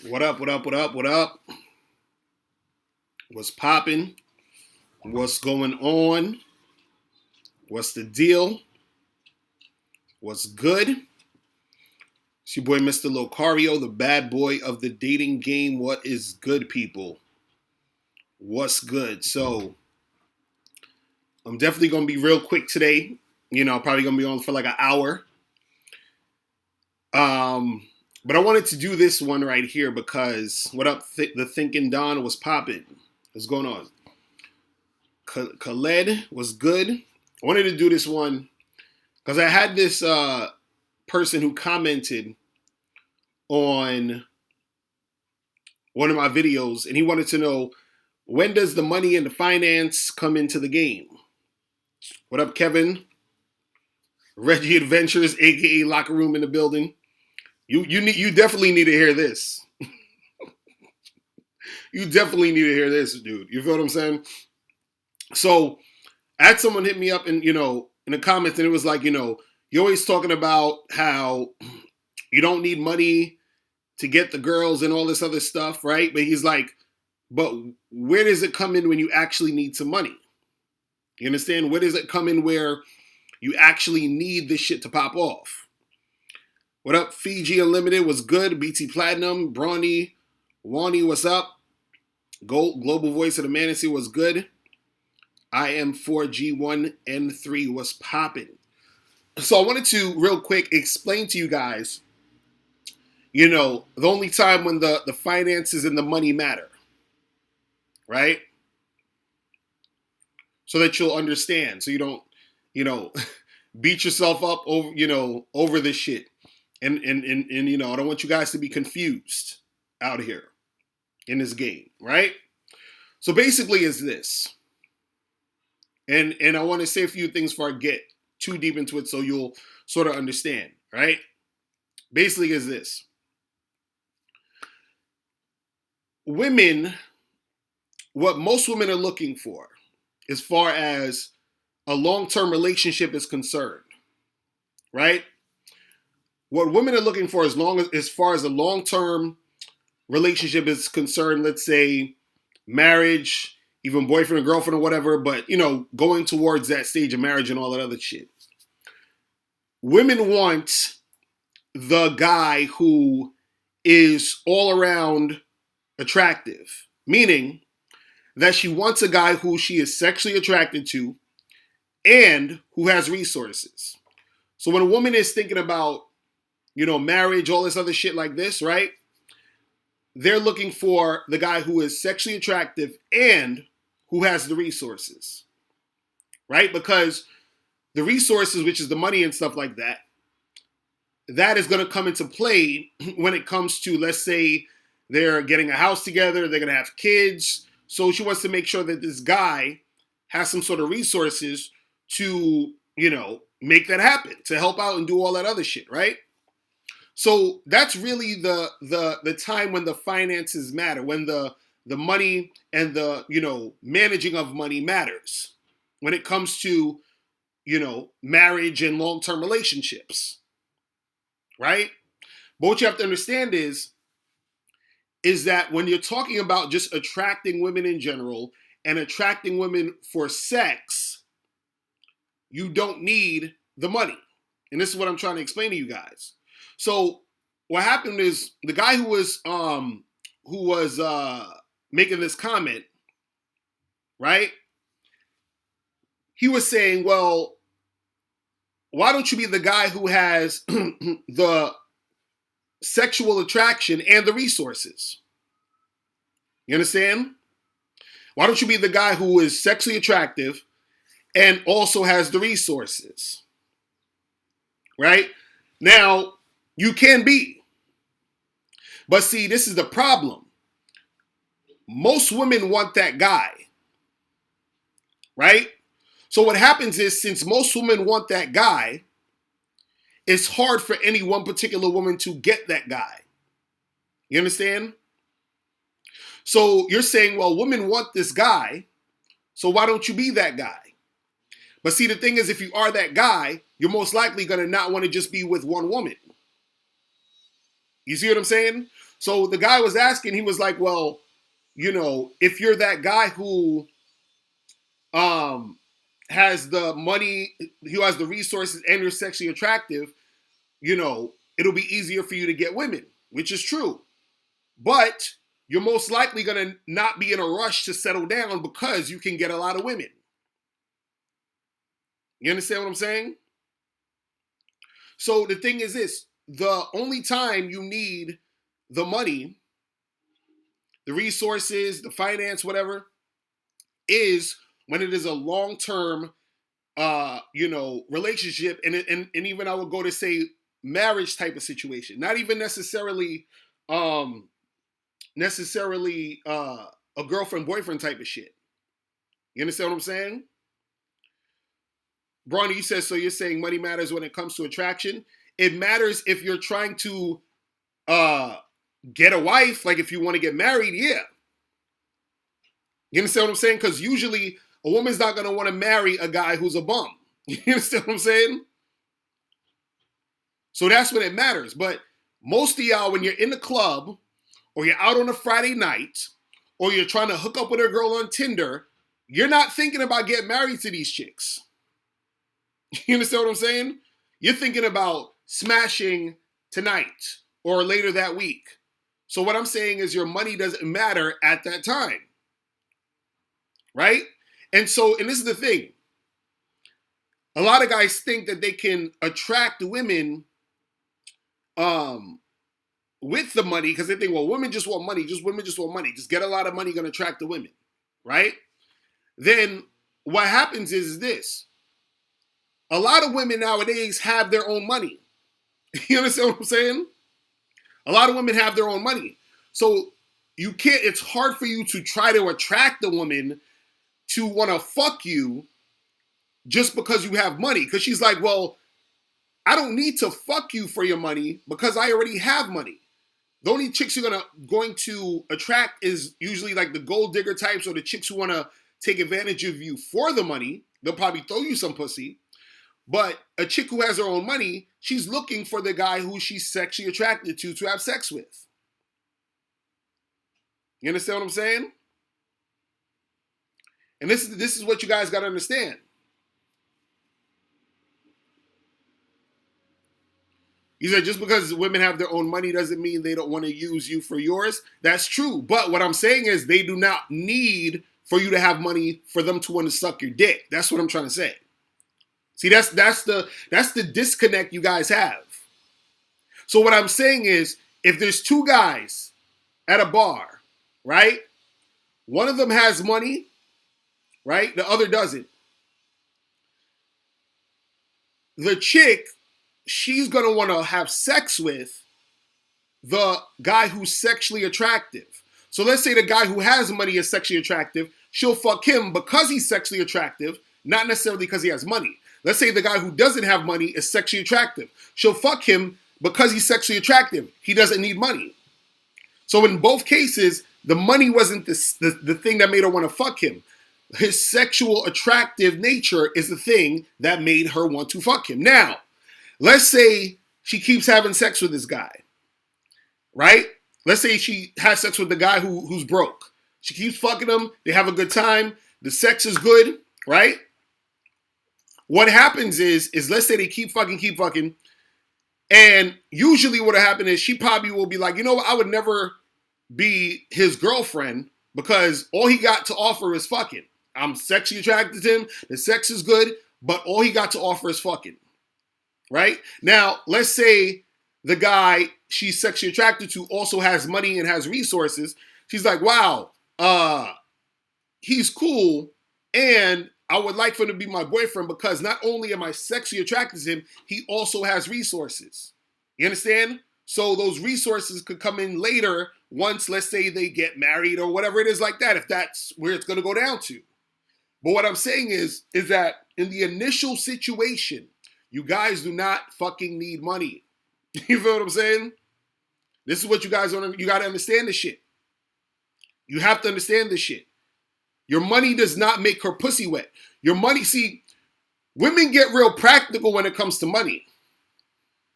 What up, what up, what up, what up? What's popping? What's going on? What's the deal? What's good? It's your boy, Mr. Locario, the bad boy of the dating game. What is good, people? What's good? So, I'm definitely going to be real quick today. Probably going to be on for like an hour. But I wanted to do this one right here because what up, the Thinking Don was popping. What's going on? Khaled was good. I wanted to do this one because I had this person who commented on one of my videos, and he wanted to know, when does the money and the finance come into the game? What up, Kevin? Reggie Adventures, aka Locker Room in the building. You definitely need to hear this. You definitely need to hear this, dude. You feel what I'm saying? So I had someone hit me up and in the comments, and it was like, you're always talking about how you don't need money to get the girls and all this other stuff, right? But he's like, but where does it come in when you actually need some money? You understand? Where does it come in where you actually need this shit to pop off? What up, Fiji Unlimited? Was good. BT Platinum, Brawny, Wani, what's up? Global Voice of the Manacy was good. I am 4G1N3 was popping. So I wanted to real quick explain to you guys, the only time when the finances and the money matter, right? So that you'll understand, so you don't, beat yourself up over this shit. And I don't want you guys to be confused out here in this game, right? So basically is this. And I want to say a few things before I get too deep into it so you'll sort of understand, right? Basically is this. Women, what most women are looking for as far as a long-term relationship is concerned, right? What women are looking for as far as a long-term relationship is concerned, let's say marriage, even boyfriend and girlfriend or whatever, but, going towards that stage of marriage and all that other shit. Women want the guy who is all around attractive, meaning that she wants a guy who she is sexually attracted to and who has resources. So when a woman is thinking about, marriage, all this other shit like this, right? They're looking for the guy who is sexually attractive and who has the resources, right? Because the resources, which is the money and stuff like that, that is going to come into play when it comes to, let's say, they're getting a house together, they're going to have kids. So she wants to make sure that this guy has some sort of resources to, make that happen, to help out and do all that other shit, right? So that's really the time when the finances matter, when the money and the, managing of money matters when it comes to, marriage and long-term relationships, right? But what you have to understand is that when you're talking about just attracting women in general and attracting women for sex, you don't need the money. And this is what I'm trying to explain to you guys. So what happened is the guy who was making this comment, right? He was saying, well, why don't you be the guy who has the sexual attraction and the resources? You understand? Why don't you be the guy who is sexually attractive and also has the resources? Right? Now, you can be. But see, this is the problem. Most women want that guy. Right? So what happens is, since most women want that guy, it's hard for any one particular woman to get that guy. You understand? So you're saying, well, women want this guy, so why don't you be that guy? But see, the thing is, if you are that guy, you're most likely going to not want to just be with one woman. You see what I'm saying? So the guy was asking, he was like, well, if you're that guy who um has the money, who has the resources, and you're sexually attractive, it'll be easier for you to get women, which is true. But you're most likely going to not be in a rush to settle down because you can get a lot of women. You understand what I'm saying? So the thing is this, the only time you need the money, the resources, the finance, whatever, is when it is a long-term relationship, and even I would go to say marriage type of situation. Not even necessarily a girlfriend boyfriend type of shit. You understand what I'm saying? Bronny, you said, so you're saying money matters when it comes to attraction? It matters if you're trying to get a wife, like if you want to get married, yeah. You understand what I'm saying? Because usually a woman's not going to want to marry a guy who's a bum. You understand what I'm saying? So that's when it matters. But most of y'all, when you're in the club, or you're out on a Friday night, or you're trying to hook up with a girl on Tinder, you're not thinking about getting married to these chicks. You understand what I'm saying? You're thinking about smashing tonight or later that week. So what I'm saying is your money doesn't matter at that time. Right? And this is the thing. A lot of guys think that they can attract women with the money because they think, well, women just want money. Women just want money. Just get a lot of money, gonna attract the women. Right? Then what happens is this. A lot of women nowadays have their own money. You understand what I'm saying? A lot of women have their own money. So it's hard for you to try to attract the woman to want to fuck you just because you have money. Because she's like, well, I don't need to fuck you for your money because I already have money. The only chicks you're going to attract is usually like the gold digger types or the chicks who want to take advantage of you for the money. They'll probably throw you some pussy. But a chick who has her own money, she's looking for the guy who she's sexually attracted to have sex with. You understand what I'm saying? And this is what you guys got to understand. You said just because women have their own money doesn't mean they don't want to use you for yours. That's true. But what I'm saying is they do not need for you to have money for them to want to suck your dick. That's what I'm trying to say. See, that's the disconnect you guys have. So what I'm saying is, if there's two guys at a bar, right? One of them has money, right? The other doesn't. The chick, she's going to want to have sex with the guy who's sexually attractive. So let's say the guy who has money is sexually attractive. She'll fuck him because he's sexually attractive, not necessarily because he has money. Let's say the guy who doesn't have money is sexually attractive. She'll fuck him because he's sexually attractive. He doesn't need money. So in both cases, the money wasn't the thing that made her want to fuck him. His sexual attractive nature is the thing that made her want to fuck him. Now, let's say she keeps having sex with this guy, right? Let's say she has sex with the guy who's broke. She keeps fucking him. They have a good time. The sex is good, right? What happens is let's say they keep fucking, and usually what'll happen is she probably will be like, you know what, I would never be his girlfriend because all he got to offer is fucking. I'm sexually attracted to him, the sex is good, but all he got to offer is fucking. Right? Now, let's say the guy she's sexually attracted to also has money and has resources. She's like, wow, he's cool, and I would like for him to be my boyfriend because not only am I sexually attracted to him, he also has resources. You understand? So those resources could come in later once, let's say, they get married or whatever it is like that, if that's where it's going to go down to. But what I'm saying is that in the initial situation, you guys do not fucking need money. You feel what I'm saying? This is what you guys don't, you got to understand this shit. You have to understand this shit. Your money does not make her pussy wet. Your money, see, women get real practical when it comes to money.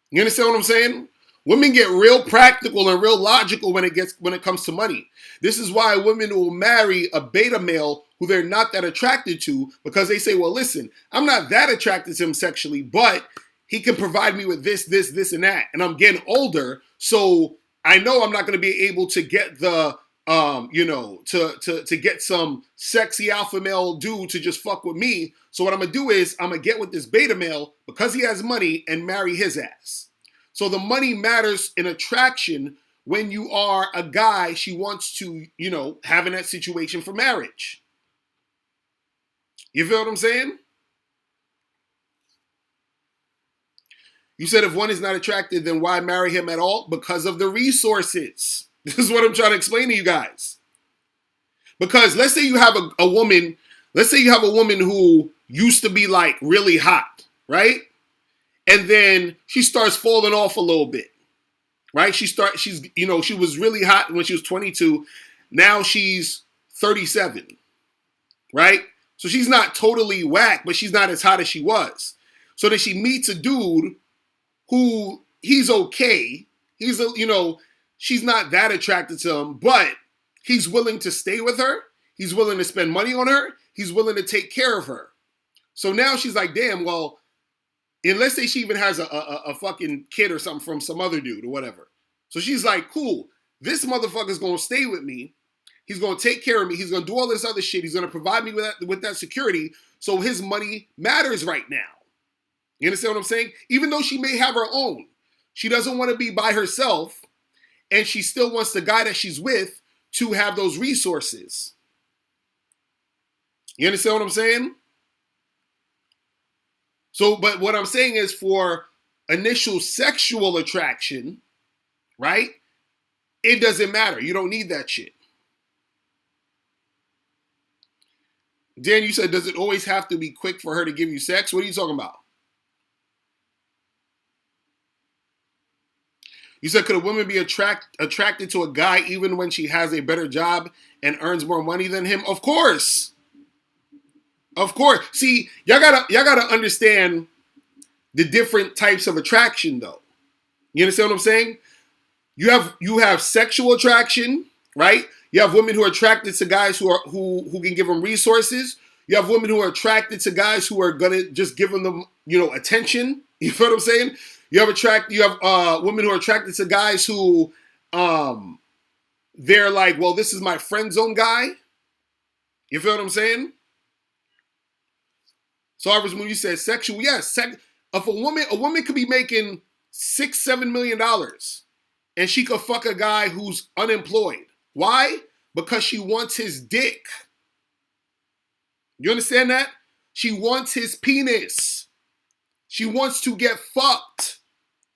You understand what I'm saying? Women get real practical and real logical when it comes to money. This is why women will marry a beta male who they're not that attracted to, because they say, well, listen, I'm not that attracted to him sexually, but he can provide me with this, and that. And I'm getting older, so I know I'm not going to be able to get the to get some sexy alpha male dude to just fuck with me. So what I'm gonna do is I'm gonna get with this beta male because he has money and marry his ass. So the money matters in attraction when you are a guy she wants to, have in that situation for marriage. You feel what I'm saying? You said if one is not attracted, then why marry him at all? Because of the resources. This is what I'm trying to explain to you guys. Because let's say you have a woman, who used to be like really hot, right? And then she starts falling off a little bit, right? She was really hot when she was 22. Now she's 37, right? So she's not totally whack, but she's not as hot as she was. So then she meets a dude who he's okay. She's not that attracted to him, but he's willing to stay with her. He's willing to spend money on her. He's willing to take care of her. So now she's like, damn, well, and let's say she even has a fucking kid or something from some other dude or whatever. So she's like, cool, this motherfucker's going to stay with me. He's going to take care of me. He's going to do all this other shit. He's going to provide me with that security. So his money matters right now. You understand what I'm saying? Even though she may have her own, she doesn't want to be by herself, and she still wants the guy that she's with to have those resources. You understand what I'm saying? So, but what I'm saying is for initial sexual attraction, right? It doesn't matter. You don't need that shit. Dan, you said, does it always have to be quick for her to give you sex? What are you talking about? You said, could a woman be attracted to a guy even when she has a better job and earns more money than him? Of course. Of course. See, y'all gotta understand the different types of attraction, though. You understand what I'm saying? You have sexual attraction, right? You have women who are attracted to guys who can give them resources. You have women who are attracted to guys who are gonna just give them attention. You feel what I'm saying? You have women who are attracted to guys who they're like, well, this is my friend zone guy. You feel what I'm saying? So obviously when you said sexual, yes, if a woman could be making $6-7 million and she could fuck a guy who's unemployed. Why? Because she wants his dick. You understand that? She wants his penis. She wants to get fucked.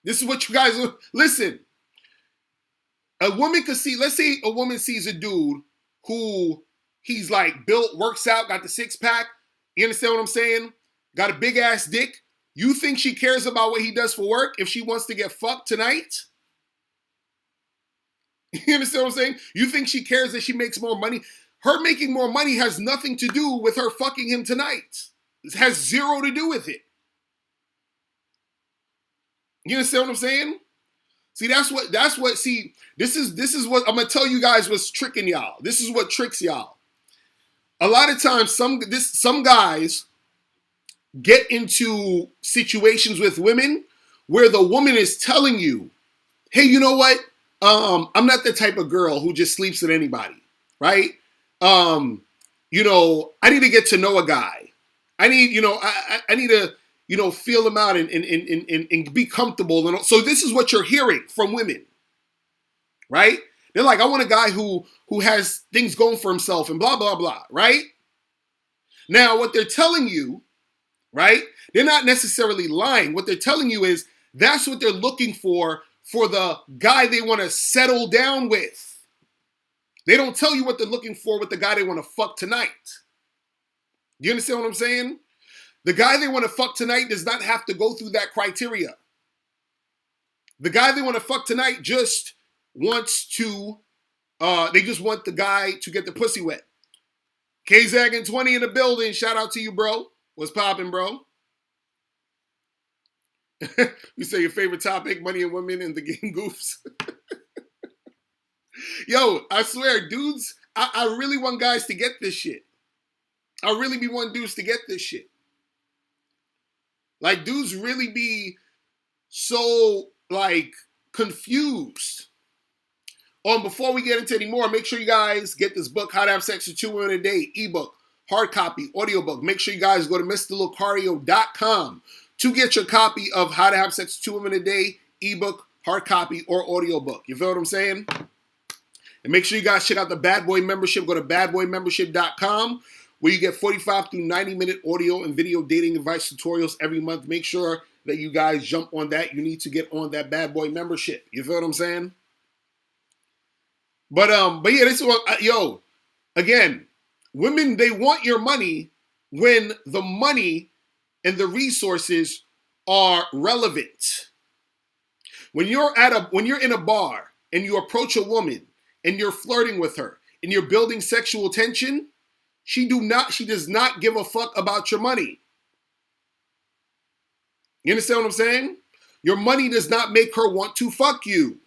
This is what you guys listen. A woman could see, let's say a woman sees a dude who he's like built, works out, got the six pack. You understand what I'm saying? Got a big ass dick. You think she cares about what he does for work if she wants to get fucked tonight? You understand what I'm saying? You think she cares that she makes more money? Her making more money has nothing to do with her fucking him tonight. It has zero to do with it. You understand what I'm saying? See, this is what I'm gonna tell you guys what's tricking y'all. This is what tricks y'all. A lot of times some guys get into situations with women where the woman is telling you, hey, you know what? I'm not the type of girl who just sleeps with anybody, right? I need to get to know a guy. I need, I need to, feel him out and be comfortable. And so this is what you're hearing from women, right? They're like, I want a guy who has things going for himself and blah, blah, blah, right? Now, what they're telling you, right? They're not necessarily lying. What they're telling you is that's what they're looking for the guy they want to settle down with. They don't tell you what they're looking for with the guy they want to fuck tonight. You understand what I'm saying? The guy they want to fuck tonight does not have to go through that criteria. The guy they want to fuck tonight just wants to, they just want the guy to get the pussy wet. K-Zag 20 in the building. Shout out to you, bro. What's poppin', bro? You say your favorite topic, money and women and the game goofs. Yo, I swear, dudes, I really want guys to get this shit. I really be wanting dudes to get this shit. Like, dudes really be so, like, confused. Before we get into any more, make sure you guys get this book, How to Have Sex with 2 Women a Day, ebook, hard copy, audiobook. Make sure you guys go to MrLocario.com to get your copy of How to Have Sex with 2 Women a Day, ebook, hard copy, or audiobook. You feel what I'm saying? And make sure you guys check out the Bad Boy membership. Go to badboymembership.com where you get 45 through 90-minute audio and video dating advice tutorials every month. Make sure that you guys jump on that. You need to get on that Bad Boy membership. You feel what I'm saying? But yeah, this is what, again, women, they want your money when the money and the resources are relevant. When you're in a bar and you approach a woman and you're flirting with her and you're building sexual tension, she does not give a fuck about your money. You understand what I'm saying? Your money does not make her want to fuck you.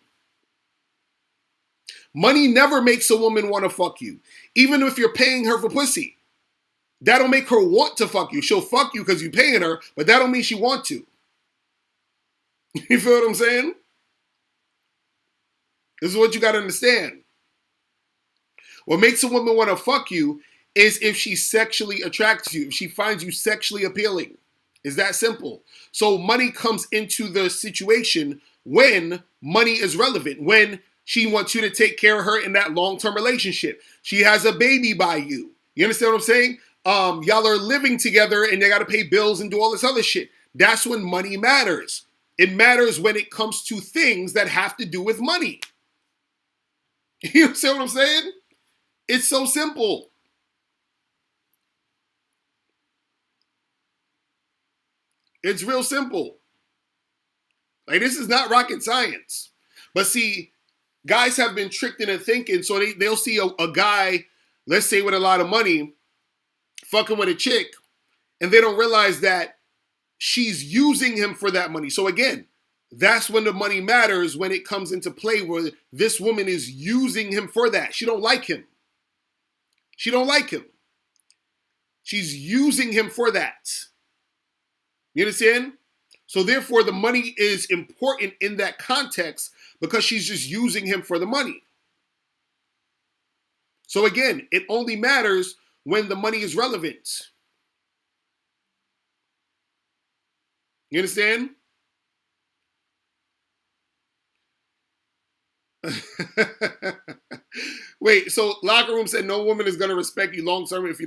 Money never makes a woman want to fuck you. Even if you're paying her for pussy. That'll make her want to fuck you. She'll fuck you because you're paying her, but that don't mean she want to. You feel what I'm saying? This is what you got to understand. What makes a woman want to fuck you is if she sexually attracts you, if she finds you sexually appealing. It's that simple. So money comes into the situation when money is relevant, when she wants you to take care of her in that long-term relationship. She has a baby by you. You understand what I'm saying? Y'all are living together and they got to pay bills and do all this other shit. That's when money matters. It matters when it comes to things that have to do with money. You understand what I'm saying? It's so simple. It's real simple. Like, this is not rocket science. But see, guys have been tricked into thinking, so they'll see a guy, let's say with a lot of money, fucking with a chick, and they don't realize that she's using him for that money. So again, that's when the money matters, when it comes into play where this woman is using him for that. She don't like him. She don't like him. She's using him for that. You understand? So therefore, the money is important in that context because she's just using him for the money. So again, it only matters when the money is relevant. You understand? Wait, so Locker Room said no woman is gonna respect you long term if you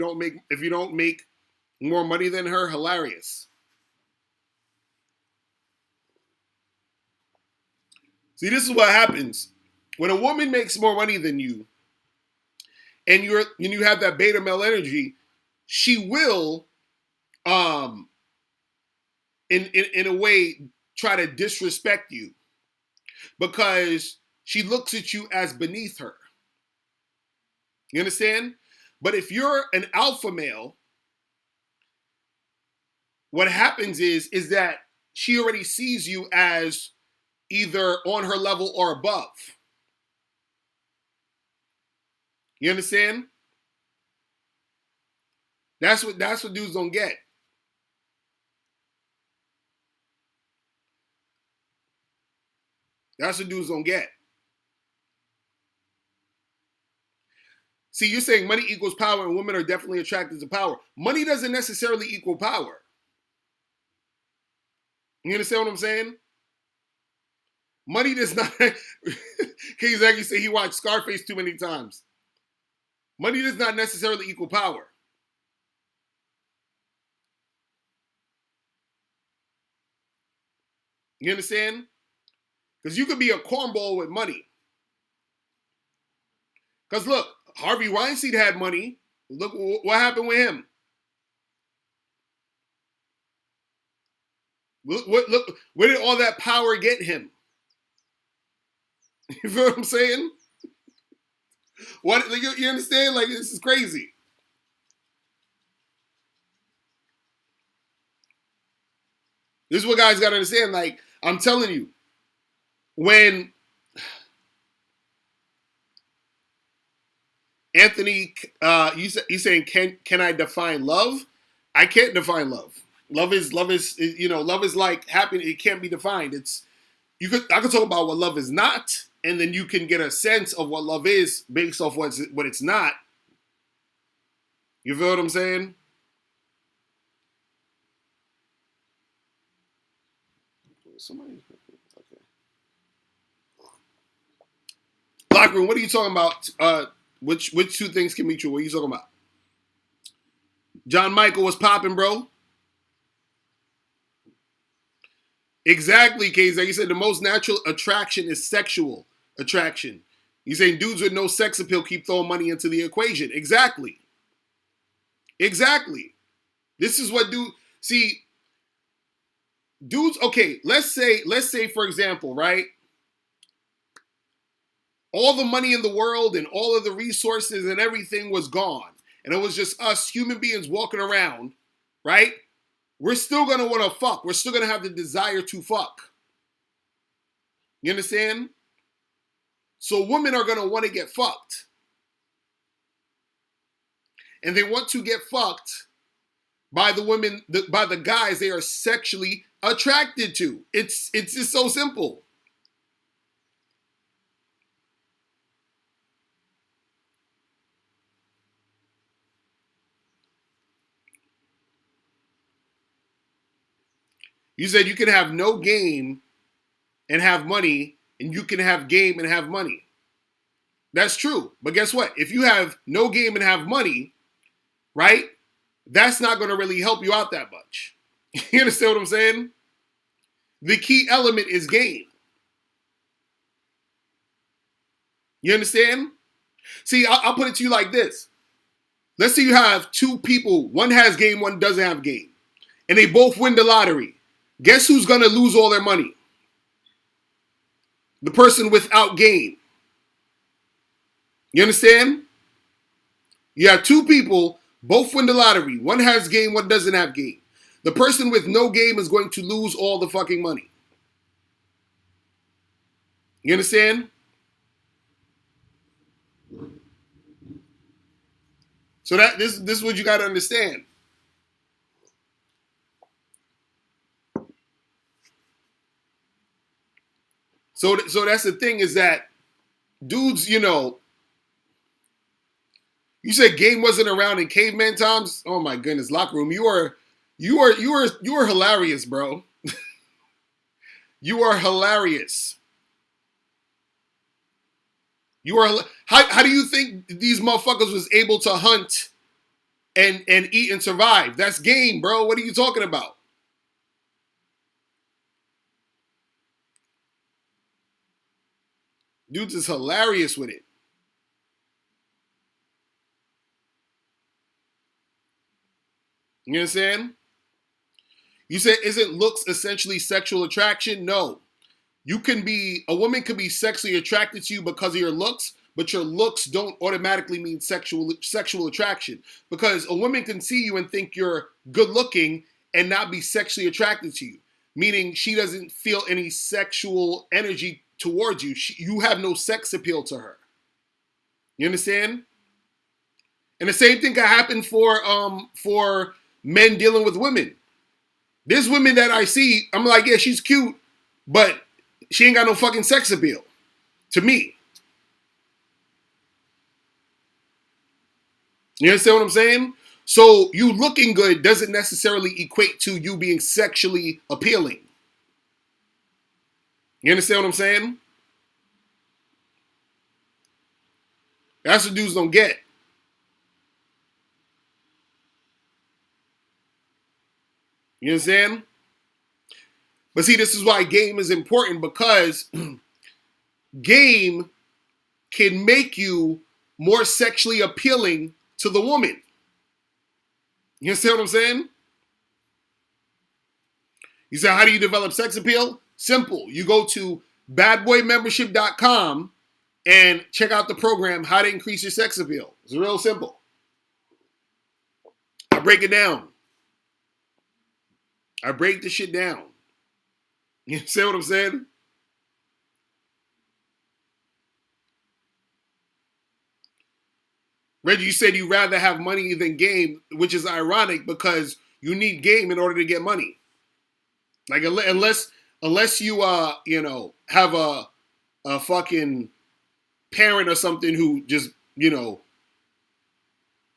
don't make more money than her. Hilarious. See, this is what happens when a woman makes more money than you, and you have that beta male energy. She will, in a way, try to disrespect you because she looks at you as beneath her. You understand? But if you're an alpha male, what happens is that she already sees you as either on her level or above. You understand? That's what dudes don't get. That's what dudes don't get. See, you're saying money equals power and women are definitely attracted to power. Money doesn't necessarily equal power. You understand what I'm saying? Money does not. King Zaggy say he watched Scarface too many times. Money does not necessarily equal power. You understand? Because you could be a cornball with money. Because look, Harvey Weinstein had money. Look what happened with him. Look, where did all that power get him? You feel what I'm saying? What you understand? Like, this is crazy. This is what guys got to understand. Like, I'm telling you, when Anthony, you saying can I define love? I can't define love. Love is love is like happiness. It can't be defined. I could talk about what love is not, and then you can get a sense of what love is based off what it's not. You feel what I'm saying? Somebody, okay. Locker room. What are you talking about? Which two things can be true? What are you talking about? John Michael was popping, bro. Exactly, KZ. You said the most natural attraction is sexual attraction. You saying dudes with no sex appeal keep throwing money into the equation. Exactly. Exactly. This is what see, dudes, okay, let's say for example, right? All the money in the world and all of the resources and everything was gone. And it was just us human beings walking around, right? We're still gonna want to fuck. We're still gonna have the desire to fuck. You understand? So women are gonna want to get fucked. And they want to get fucked by the women, by the guys they are sexually attracted to. It's just so simple. You said you can have no game and have money, and you can have game and have money. That's true. But guess what? If you have no game and have money, right, that's not going to really help you out that much. You understand what I'm saying? The key element is game. You understand? See, I'll put it to you like this. Let's say you have two people. One has game, one doesn't have game. And they both win the lottery. Guess who's going to lose all their money? The person without game. You understand? You have two people, both win the lottery. One has game, one doesn't have game. The person with no game is going to lose all the fucking money. You understand? So this is what you got to understand. So that's the thing is that dudes, you said game wasn't around in caveman times. Oh my goodness, locker room, you are hilarious, bro. You are hilarious. How do you think these motherfuckers was able to hunt and eat and survive? That's game, bro. What are you talking about? Dudes is hilarious with it. You understand? You said, isn't looks essentially sexual attraction? No. A woman could be sexually attracted to you because of your looks, but your looks don't automatically mean sexual attraction. Because a woman can see you and think you're good looking and not be sexually attracted to you. Meaning she doesn't feel any sexual energy towards you. You have no sex appeal to her. You understand? And the same thing can happen for men dealing with women. There's women that I see, I'm like, yeah, she's cute, but she ain't got no fucking sex appeal to me. You understand what I'm saying? So you looking good doesn't necessarily equate to you being sexually appealing. You understand what I'm saying? That's what dudes don't get. You understand? But see, this is why game is important, because game can make you more sexually appealing to the woman. You understand what I'm saying? You say, how do you develop sex appeal? Simple. You go to badboymembership.com and check out the program, How to Increase Your Sex Appeal. It's real simple. I break it down. I break the shit down. You see what I'm saying? Reggie, you said you'd rather have money than game, which is ironic because you need game in order to get money. Like unless you have a fucking parent or something who just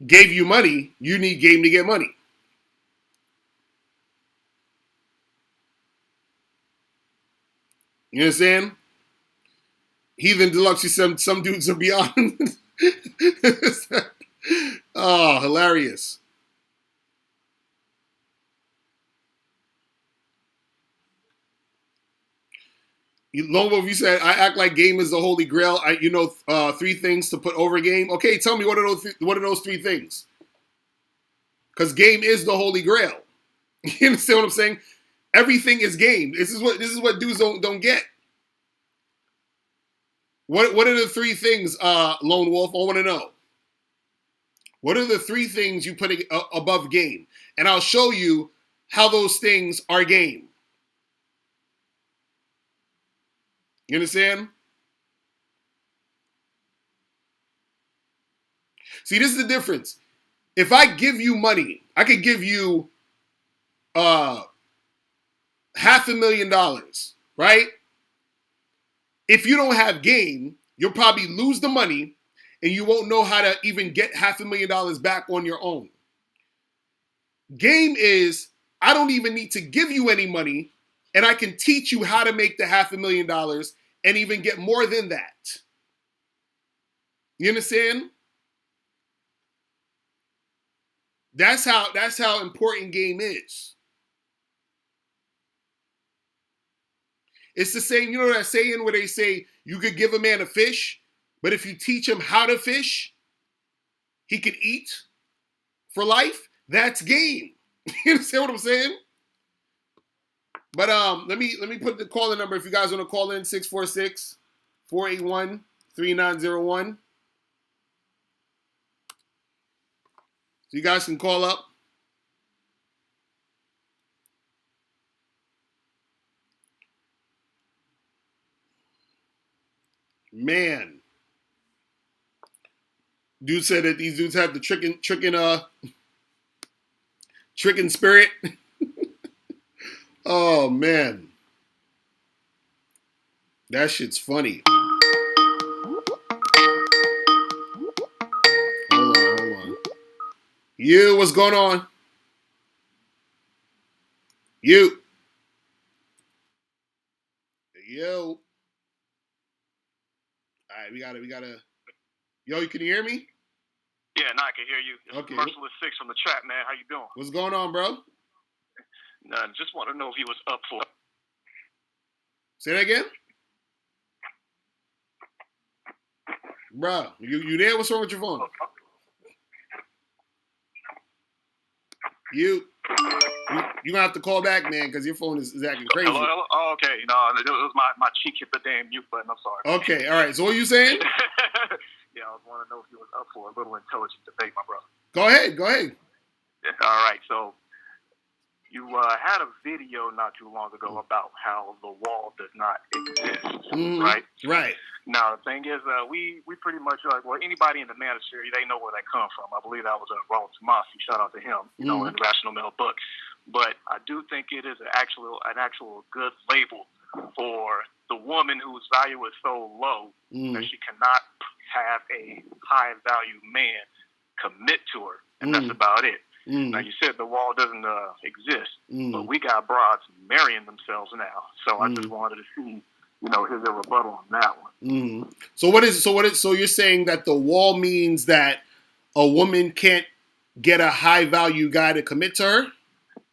gave you money, you need game to get money. You understand? Heathen Deluxe, you said some dudes are beyond. Oh, hilarious. Lone Wolf, you said I act like game is the holy grail. Three things to put over game. Okay, tell me what are those three things? Because game is the holy grail. You understand what I'm saying? Everything is game. This is what dudes don't get. What are the three things, Lone Wolf? I want to know. What are the three things you put above game? And I'll show you how those things are game. You understand? See, this is the difference. If I give you money, I could give you $500,000, right? If you don't have game, you'll probably lose the money and you won't know how to even get $500,000 back on your own. Game is, I don't even need to give you any money and I can teach you how to make the $500,000 and even get more than that. You understand? That's how important game is. It's the same, you know that saying where they say you could give a man a fish, but if you teach him how to fish, he can eat for life. That's game. You understand what I'm saying? But let me put the calling number if you guys want to call in 646-481-3901. So you guys can call up. Man. Dude said that these dudes have the tricking spirit. Oh man. That shit's funny. Hold on. You, what's going on? You. Yo. All right, we gotta. Yo, you can hear me? Yeah, now I can hear you. It's okay. Merciless 6 from the trap, man. How you doing? What's going on, bro? None. Just want to know if he was up for it. Say that again? Bro, you there? What's wrong with your phone? You gonna have to call back, man, because your phone is acting crazy. Hello? Oh, okay. No, it was my cheek hit the damn mute button. I'm sorry. Okay, all right. So what are you saying? Yeah, I was wanting to know if you was up for a little intelligent debate, my brother. Go ahead. Yeah, all right. So you had a video not too long ago about how the wall does not exist, right? Right. Now, the thing is, we pretty much, anybody in the manosphere, they know where that comes from. I believe that was Rawls Tomasi. Shout out to him, in the Rational Male book. But I do think it is an actual good label for the woman whose value is so low that she cannot have a high-value man commit to her, and that's about it. Now, you said the wall doesn't exist, but we got broads marrying themselves now. So I just wanted to see, his rebuttal on that one. So you're saying that the wall means that a woman can't get a high-value guy to commit to her?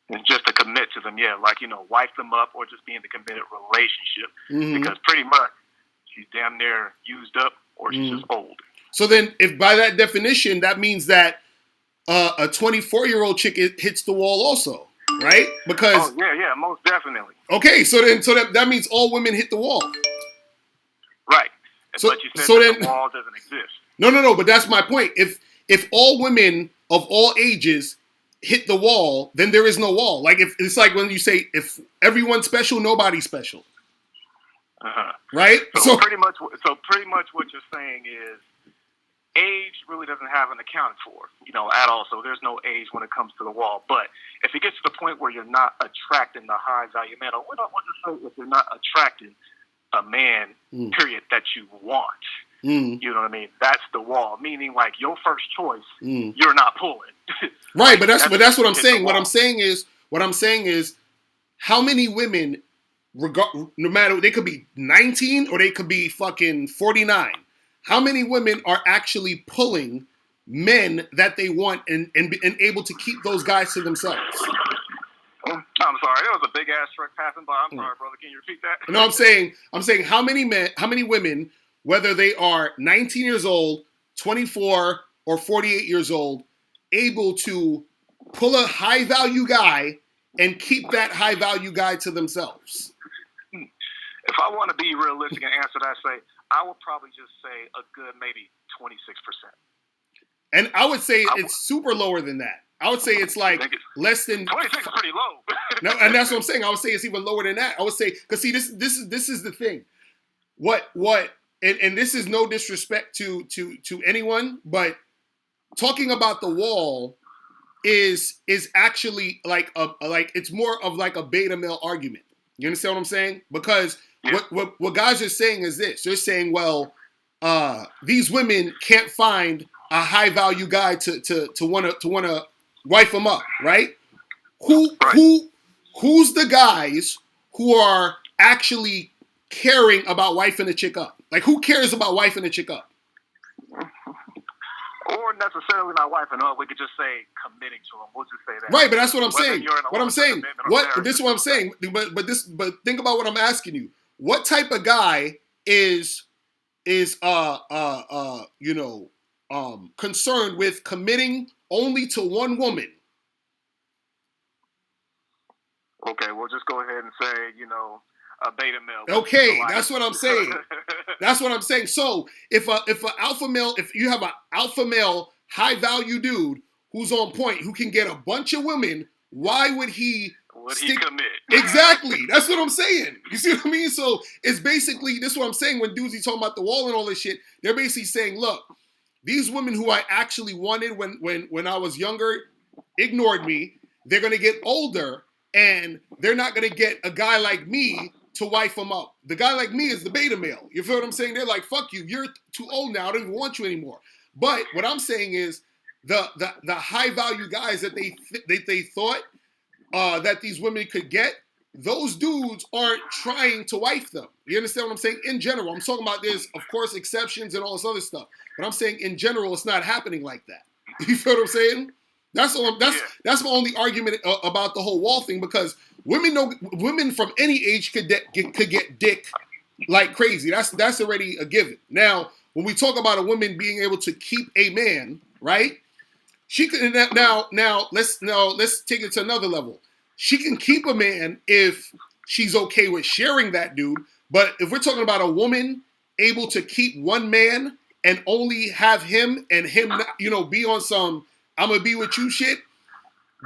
And just to commit to them, yeah, wife them up or just be in the committed relationship. Because pretty much she's damn near used up or she's just old. So then, if by that definition, that means that a 24-year-old chick hits the wall also, right? Because yeah, most definitely. Okay, so that means all women hit the wall, right? But you said the wall doesn't exist. No. But that's my point. If all women of all ages hit the wall, then there is no wall. Like if it's like when you say if everyone's special, nobody's special. Right? So pretty much what you're saying is age really doesn't have an account for, at all. So there's no age when it comes to the wall. But if it gets to the point where you're not attracting the high value man, or what to say if you're not attracting a man, period, that you want. You know what I mean? That's the wall. Meaning, like your first choice, you're not pulling. Right, but that's what I'm saying. What I'm saying is, how many women, no matter, they could be 19 or they could be fucking 49. How many women are actually pulling men that they want and able to keep those guys to themselves? I'm sorry, that was a big ass truck passing by. I'm sorry, brother. Can you repeat that? No, I'm saying how many women, whether they are 19 years old, 24, or 48 years old, able to pull a high value guy and keep that high value guy to themselves? If I want to be realistic and answer that, I would probably just say a good maybe 26%. And I would say it's super lower than that. I would say it's like less than 26 is pretty low. No, and that's what I'm saying. I would say it's even lower than that. I would say because see, this is the thing. And this is no disrespect to anyone, but talking about the wall is actually like it's more of like a beta male argument. You understand what I'm saying? Because what guys are saying is this. They're saying, well, these women can't find a high value guy to wanna wife them up, right? Who's the guys who are actually caring about wifing a chick up? Like, who cares about wifing a chick up? Or necessarily not wifing up. We could just say committing to them. We'll just say that. Right, but that's what I'm saying. This is what I'm saying. But think about what I'm asking you. What type of guy is concerned with committing only to one woman? Okay, we'll just go ahead and say, a beta male. Okay, that's what I'm saying. That's what I'm saying. So if you have an alpha male, high value dude who's on point, who can get a bunch of women, why would he commit? Exactly. That's what I'm saying. You see what I mean? So it's basically, this is what I'm saying when dudes talking about the wall and all this shit. They're basically saying, look, these women who I actually wanted when I was younger ignored me. They're gonna get older and they're not gonna get a guy like me to wife them up. The guy like me is the beta male. You feel what I'm saying? They're like, fuck you. You're too old now. I don't even want you anymore. But what I'm saying is the high value guys that they thought that these women could get, those dudes aren't trying to wife them. You understand what I'm saying? In general, I'm talking about there's, of course, exceptions and all this other stuff. But I'm saying in general, it's not happening like that. You feel what I'm saying? That's my only argument about the whole wall thing, because women from any age could get dick like crazy. That's already a given. Now, when we talk about a woman being able to keep a man, right? She can now let's take it to another level. She can keep a man if she's okay with sharing that dude. But if we're talking about a woman able to keep one man and only have him and him, be on some I'm gonna be with you shit,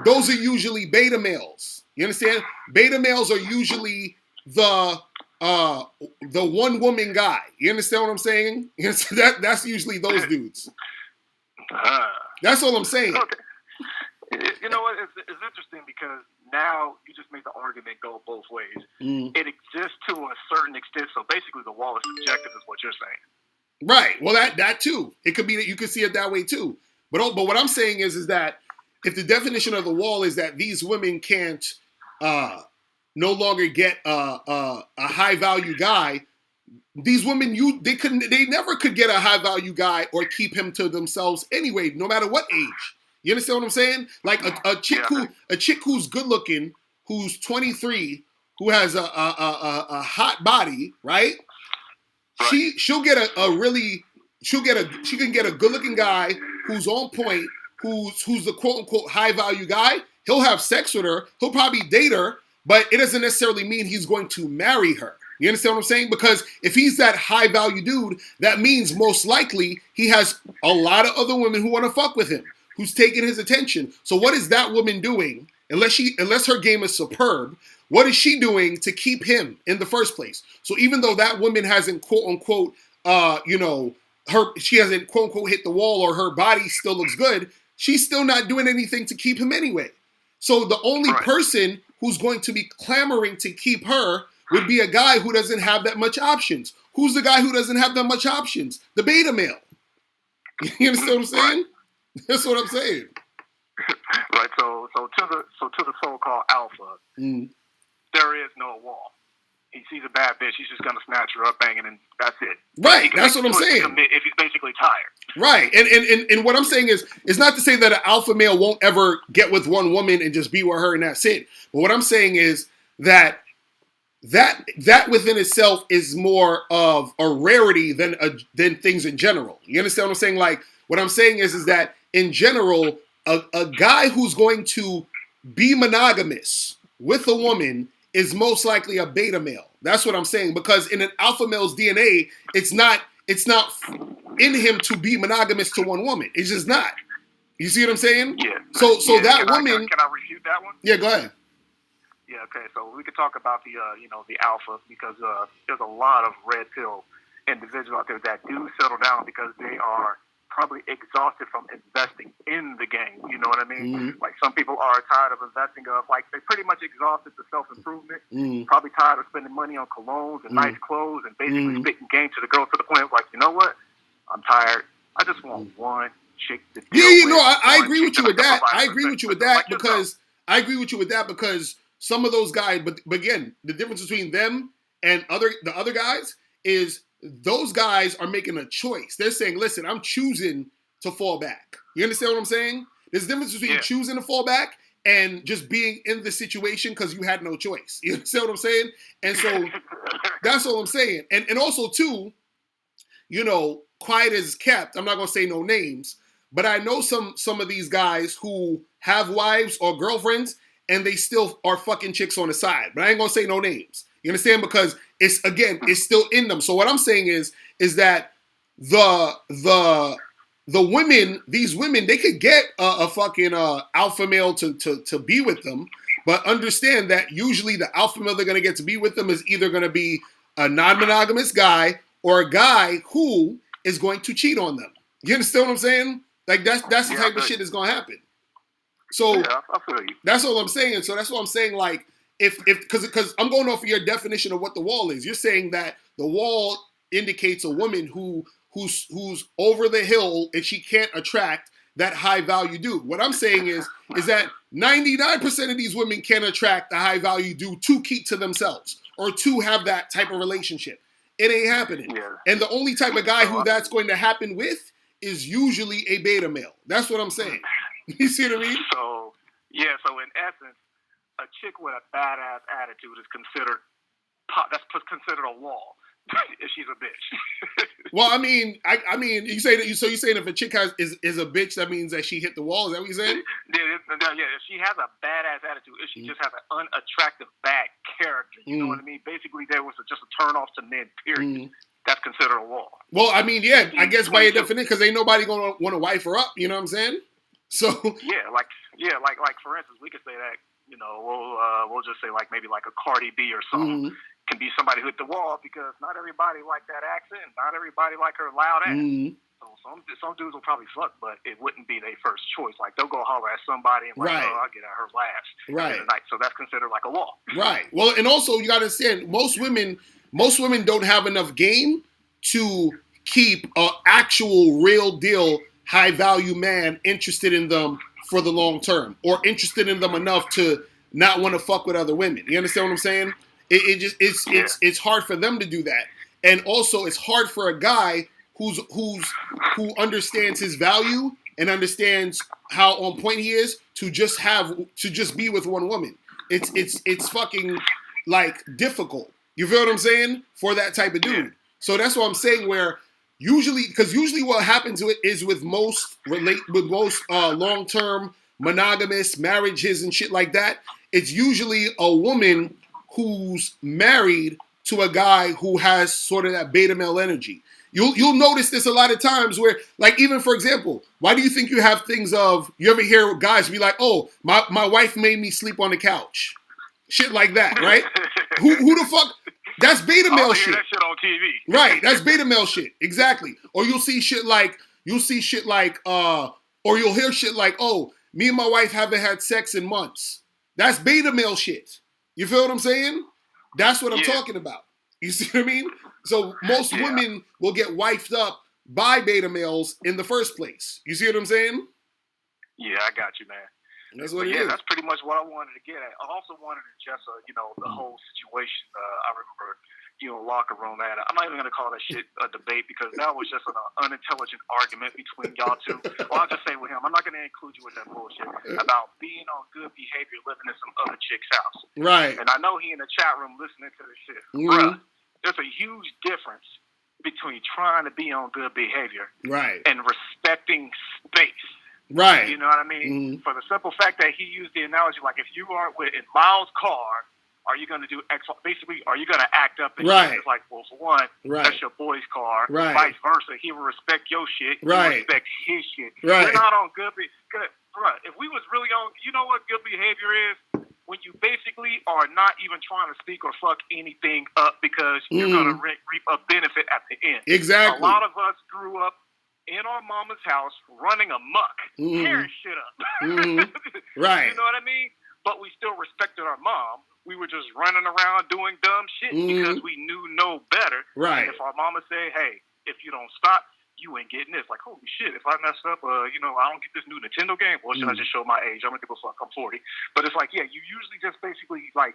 those are usually beta males. You understand? Beta males are usually the one woman guy. You understand what I'm saying? That's usually those dudes. That's all I'm saying. Okay. You know what? It's interesting because now you just make the argument go both ways. It exists to a certain extent, so basically the wall is subjective, is what you're saying. Right. Well, that too. It could be that you could see it that way too. But what I'm saying is that if the definition of the wall is that these women can't no longer get a high value guy, these women they never could get a high value guy or keep him to themselves anyway, no matter what age. You understand what I'm saying? Like a chick who's good looking, who's 23, who has a hot body, right? She can get a good looking guy who's on point, who's the quote unquote high value guy. He'll have sex with her. He'll probably date her, but it doesn't necessarily mean he's going to marry her. You understand what I'm saying? Because if he's that high value dude, that means most likely he has a lot of other women who want to fuck with him. who's taking his attention. So what is that woman doing? Unless her game is superb, what is she doing to keep him in the first place? So even though that woman hasn't quote unquote, she hasn't quote unquote hit the wall, or her body still looks good, she's still not doing anything to keep him anyway. So the only person who's going to be clamoring to keep her would be a guy who doesn't have that much options. Who's the guy who doesn't have that much options? The beta male. You understand what I'm saying? That's what I'm saying. Right. So to the so-called alpha, there is no wall. He sees a bad bitch, he's just gonna snatch her up, banging, and that's it. Right. That's what I'm saying. If he's basically tired. Right. And what I'm saying is, it's not to say that an alpha male won't ever get with one woman and just be with her and that's it. But what I'm saying is that within itself is more of a rarity than things in general. You understand what I'm saying? Like, what I'm saying is that in general, a guy who's going to be monogamous with a woman is most likely a beta male. That's what I'm saying, because in an alpha male's DNA, it's not in him to be monogamous to one woman. It's just not. You see what I'm saying? Yeah. So that woman. Can I refute that one? Yeah, go ahead. Yeah. Okay. So we could talk about the alpha, because there's a lot of red pill individuals out there that do settle down because they are probably exhausted from investing in the game. You know what I mean? Mm-hmm. Like, some people are tired of investing they're pretty much exhausted to self-improvement, probably tired of spending money on colognes and nice clothes and basically spitting game to the girls to the point of like, you know what? I'm tired. I just want one chick to deal with. I agree with you with that. I agree with you with that because some of those guys, but again, the difference between them and the other guys is those guys are making a choice. They're saying, listen, I'm choosing to fall back. You understand what I'm saying? There's a difference between choosing to fall back and just being in the situation because you had no choice. You understand what I'm saying? And so that's all I'm saying. And also, too, quiet as kept, I'm not going to say no names, but I know some of these guys who have wives or girlfriends and they still are fucking chicks on the side. But I ain't going to say no names. You understand? Because it's still in them. So what I'm saying is that the women, these women, they could get a fucking alpha male to be with them, but understand that usually the alpha male they're going to get to be with them is either going to be a non-monogamous guy or a guy who is going to cheat on them. You understand what I'm saying? Like, that's the type of shit that's going to happen. So I feel you. That's all I'm saying. So that's what I'm saying. Like, because I'm going off of your definition of what the wall is. You're saying that the wall indicates a woman who's over the hill and she can't attract that high value dude. What I'm saying is that 99% of these women can attract the high value dude to keep to themselves or to have that type of relationship. It ain't happening. Yeah. And the only type of guy who that's going to happen with is usually a beta male. That's what I'm saying. You see what I mean? So in essence, a chick with a badass attitude is considered a wall if she's a bitch. Well, I mean, you say that. So you saying if a chick is a bitch, that means that she hit the wall? Is that what you're saying? Yeah. If she has a badass attitude, if she just has an unattractive bad character, you know what I mean? Basically, there was just a turn off to men. Period. That's considered a wall. Well, I mean, yeah, I guess by your definition, because ain't nobody gonna want to wife her up. You know what I'm saying? So like for instance, we could say that. We'll just say maybe a Cardi B or something can be somebody who hit the wall because not everybody like that accent, not everybody like her loud ass. So some dudes will probably fuck, but it wouldn't be their first choice. Like, they'll go holler at somebody and I'll get at her last. Right. So that's considered like a wall. Right. Well, and also you gotta understand, most women don't have enough game to keep an actual real deal high value man interested in them for the long term, or interested in them enough to not want to fuck with other women. You understand what I'm saying? It's hard for them to do that, and also it's hard for a guy who understands his value and understands how on point he is to just be with one woman. It's fucking difficult. You feel what I'm saying? For that type of dude. So that's what I'm saying. Where usually what happens is with most long-term monogamous marriages and shit like that, it's usually a woman who's married to a guy who has sort of that beta male energy. You'll notice this a lot of times where, like, even for example, why do you think you have things of, you ever hear guys be like, oh, my wife made me sleep on the couch? Shit like that, right? Who the fuck? That's beta male shit. That shit on TV. Right, that's beta male shit. Exactly. Or you'll see shit like, or you'll hear shit like, oh, me and my wife haven't had sex in months. That's beta male shit. You feel what I'm saying? That's what I'm talking about. You see what I mean? So most women will get wifed up by beta males in the first place. You see what I'm saying? Yeah, I got you, man. That's what it is. That's pretty much what I wanted to get at. I also wanted to address, the whole situation. I remember, locker room at. I'm not even going to call that shit a debate because that was just an unintelligent argument between y'all two. Well, I'll just say with him. I'm not going to include you with that bullshit about being on good behavior living in some other chick's house. Right. And I know he in the chat room listening to this shit. Mm-hmm. Bruh, there's a huge difference between trying to be on good behavior and respecting space. Right. You know what I mean? For the simple fact that he used the analogy, like if you are in Miles' car, are you going to do X? Basically, are you going to act up and shit? It's like, well, for one, that's your boy's car. Right. Vice versa. He will respect your shit. Right. You respect his shit. Right. We're not on good behavior. Bruh, if we was really on, you know what good behavior is? When you basically are not even trying to speak or fuck anything up because you're going to reap a benefit at the end. Exactly. A lot of us grew up in our mama's house running amok, tearing shit up. Right. You know what I mean? But we still respected our mom. We were just running around doing dumb shit because we knew no better. Right. And if our mama say, hey, if you don't stop, you ain't getting this. Like, holy shit, if I mess up, I don't get this new Nintendo game, well, should I just show my age? I'm going to give a fuck. I'm 40. But it's like, yeah, you usually just basically, like,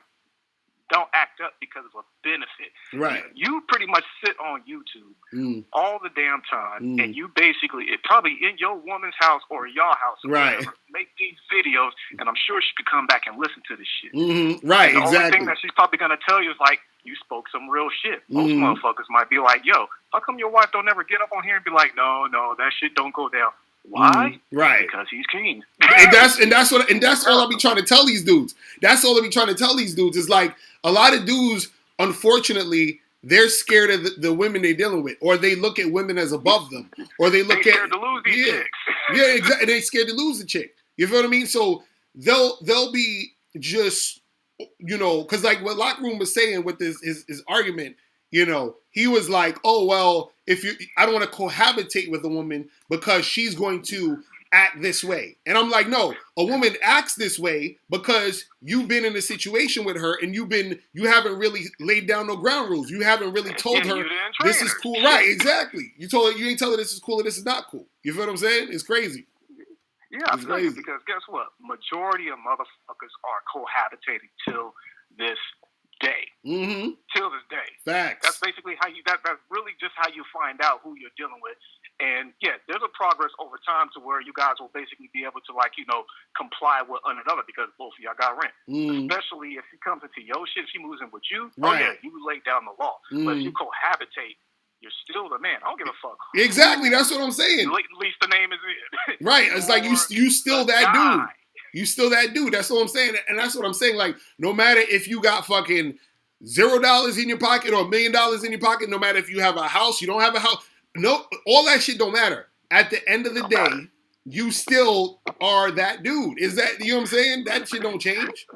don't act up because of a benefit. Right. You pretty much sit on YouTube all the damn time, and you basically, probably in your woman's house or your house or whatever, make these videos, and I'm sure she could come back and listen to this shit. Right, and the exactly. only thing that she's probably going to tell you is like, you spoke some real shit. Most motherfuckers might be like, yo, how come your wife don't ever get up on here and be like, no, that shit don't go down? Why? Right. Because he's king. and that's all I be trying to tell these dudes. That's all I be trying to tell these dudes is like a lot of dudes, unfortunately, they're scared of the women they're dealing with, or they look at women as above them, or they look scared to lose these chicks. Yeah, exactly. They scared to lose the chick. You feel what I mean? So they'll be just, because like what Locker Room was saying with his argument. He was like, oh, well, I don't want to cohabitate with a woman because she's going to act this way. And I'm like, no, a woman acts this way because you've been in a situation with her and you haven't really laid down no ground rules. You haven't really told her this is cool. Right, exactly. You ain't tell her this is cool and this is not cool. You feel what I'm saying? It's crazy. Yeah, it's crazy because guess what? Majority of motherfuckers are cohabitating till this day. Till this day. Facts. That's basically how that's really just how you find out who you're dealing with. And yeah, there's a progress over time to where you guys will basically be able to comply with one another because both of y'all got rent. Especially if she comes into your shit, she moves in with you. Right. Oh yeah, you lay down the law. But if you cohabitate, you're still the man. I don't give a fuck. Exactly, that's what I'm saying. At least the name is in. Right. It's like you still that dude. You still that dude. That's what I'm saying. And that's what I'm saying. Like, no matter if you got fucking $0 in your pocket or $1 million in your pocket, no matter if you have a house, you don't have a house, no, all that shit don't matter. At the end of the day, you still are that dude. Is that, you know what I'm saying? That shit don't change.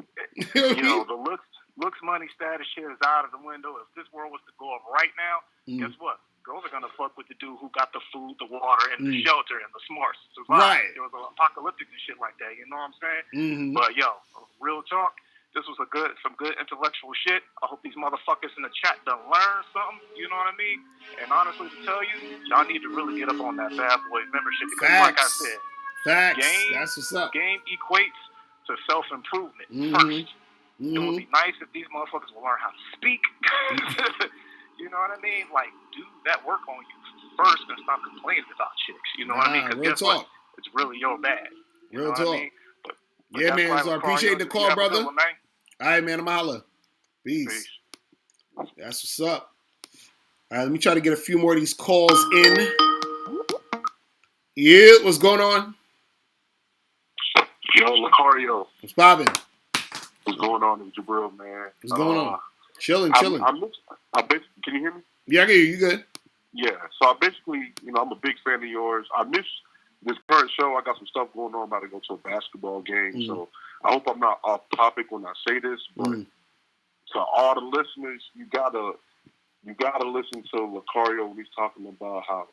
The looks, money, status shit is out of the window. If this world was to go up right now, guess what? Girls are gonna fuck with the dude who got the food, the water, and the shelter, and the smarts to survive. Right. There was apocalyptic and shit like that. You know what I'm saying? But real talk. This was some good intellectual shit. I hope these motherfuckers in the chat done learn something. You know what I mean? And honestly, to tell you, y'all need to really get up on that Bad Boy membership because, like I said, that's what's up. Game equates to self-improvement first. It would be nice if these motherfuckers will learn how to speak. You know what I mean? Like, do that work on you first and stop complaining about chicks. You know what I mean? Because guess what? It's really your bad. Real talk. I mean? But yeah, man. So I appreciate the call, brother. All right, man. I'm holla. Peace. That's what's up. All right, let me try to get a few more of these calls in. Yeah, what's going on? Yo, Locario. What's poppin'? What's going on in Jabril, man? What's going on? Chilling. Can you hear me? Yeah, I can hear you. You good? Yeah. So I basically, I'm a big fan of yours. I miss this current show. I got some stuff going on. I'm about to go to a basketball game. So I hope I'm not off topic when I say this, but to all the listeners, you gotta listen to Locario when he's talking about how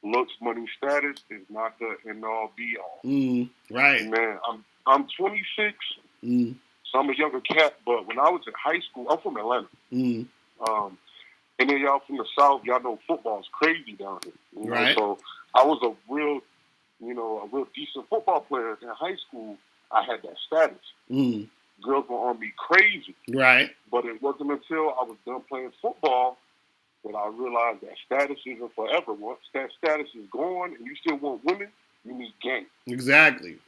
looks, money, status is not the end all be all. Right. Man, I'm 26. So I'm a younger cat, but when I was in high school, I'm from Atlanta. And then y'all from the South, y'all know football's crazy down here. You know? So I was a real decent football player in high school. I had that status. Girls were on me crazy. Right. But it wasn't until I was done playing football that I realized that status isn't forever. Once that status is gone and you still want women, you need game. Exactly.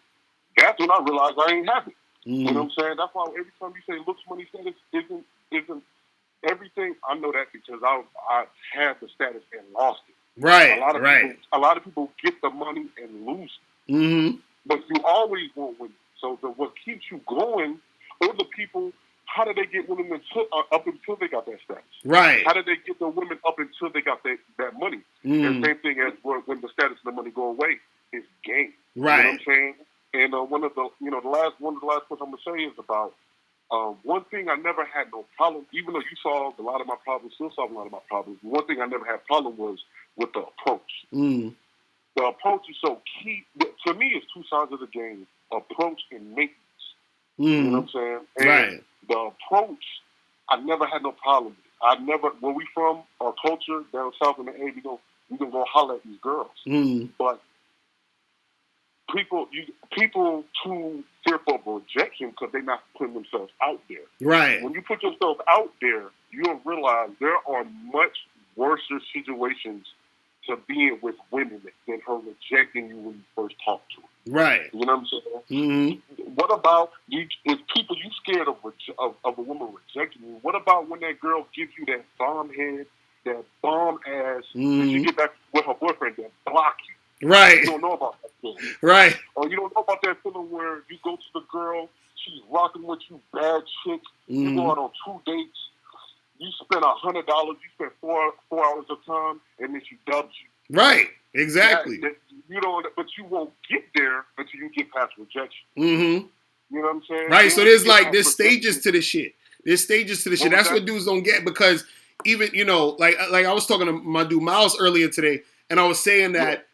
That's when I realized I ain't happy. You know what I'm saying? That's why every time you say looks, money, status isn't everything. I know that because I had the status and lost it. Right. A lot of people get the money and lose it. But you always want women. So what keeps you going are the people. How did they get women up until they got that status? Right. How did they get the women up until they got that money? And same thing as when the status and the money go away, it's game. Right. You know what I'm saying? And one of the last points I'm gonna say is about one thing I never had no problem, even though you solved a lot of my problems, still solve a lot of my problems. One thing I never had problem was with the approach. The approach is so key. To me, it's two sides of the game: approach and maintenance. You know what I'm saying? And the approach, I never had no problem with it. Where we from, our culture down south in the A, we gonna go holler at these girls. But people too fearful of rejection because they're not putting themselves out there. Right. When you put yourself out there, you don't realize there are much worse situations to being with women than her rejecting you when you first talk to her. Right. You know what I'm saying? What about if people you scared of a woman rejecting you? What about when that girl gives you that bomb head, that bomb ass, and she get back with her boyfriend that block you? Right. You don't know about that feeling. Right. Or you don't know about that feeling where you go to the girl, she's rocking with you, bad chick. You go out on 2 dates. You spend $100. You spend 4 hours of time, and then she dubs you. Right. Exactly. You don't, but you won't get there until you get past rejection. You know what I'm saying? Right. So there's stages to this shit. There's stages to this shit. That's what dudes don't get because even like I was talking to my dude Miles earlier today, and I was saying that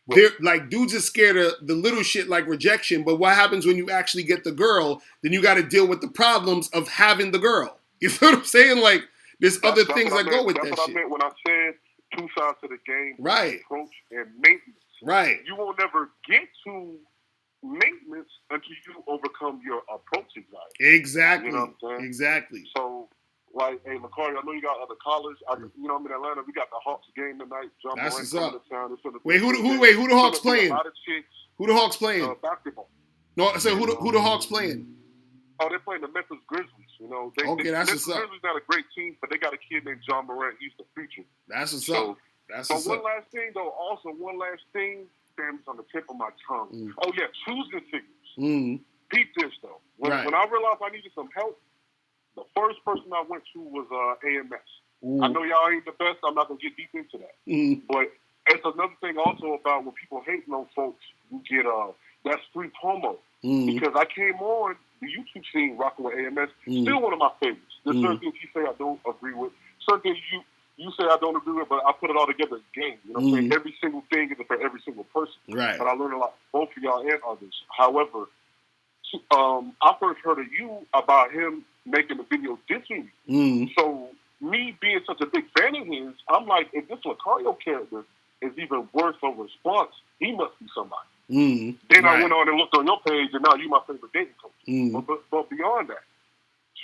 they're like dudes are scared of the little shit like rejection, but what happens when you actually get the girl? Then you got to deal with the problems of having the girl. You know what I'm saying? Like there's other things that go with that shit. That's what I meant when I said two sides to the game, right? Approach and maintenance, right? You will never get to maintenance until you overcome your approach anxiety. Exactly. You know what I'm saying? Exactly. So, like, hey, Locario, I know you got other callers. I'm in Atlanta. We got the Hawks game tonight. John That's Morant what's up. To town. Wait, who the Hawks playing? A lot of chicks. Who the Hawks playing? Basketball. No, I said who the Hawks playing? Oh, they're playing the Memphis Grizzlies. That's Memphis what's up. Grizzlies not a great team, but they got a kid named John Morant. He's the future. That's what's up. That's what's up. One last thing, though. Also, one last thing. Damn, it's on the tip of my tongue. Oh yeah, choosing signals. Peep this though. When I realized I needed some help, the first person I went to was AMS. I know y'all ain't the best. I'm not gonna get deep into that. But it's another thing also about when people hate on folks, you get that's free promo. Because I came on the YouTube scene rocking with AMS, still one of my favorites. There's certain things you say I don't agree with. Certain things you say I don't agree with, but I put it all together as game. You know what I'm saying? Every single thing is for every single person. Right. But I learned a lot from both of y'all and others. However, I first heard of you about him making a video dissing you. So me being such a big fan of his, I'm like, if this Locario character is even worth a response, he must be somebody. Then I went on and looked on your page, and now you my favorite dating coach. But beyond that,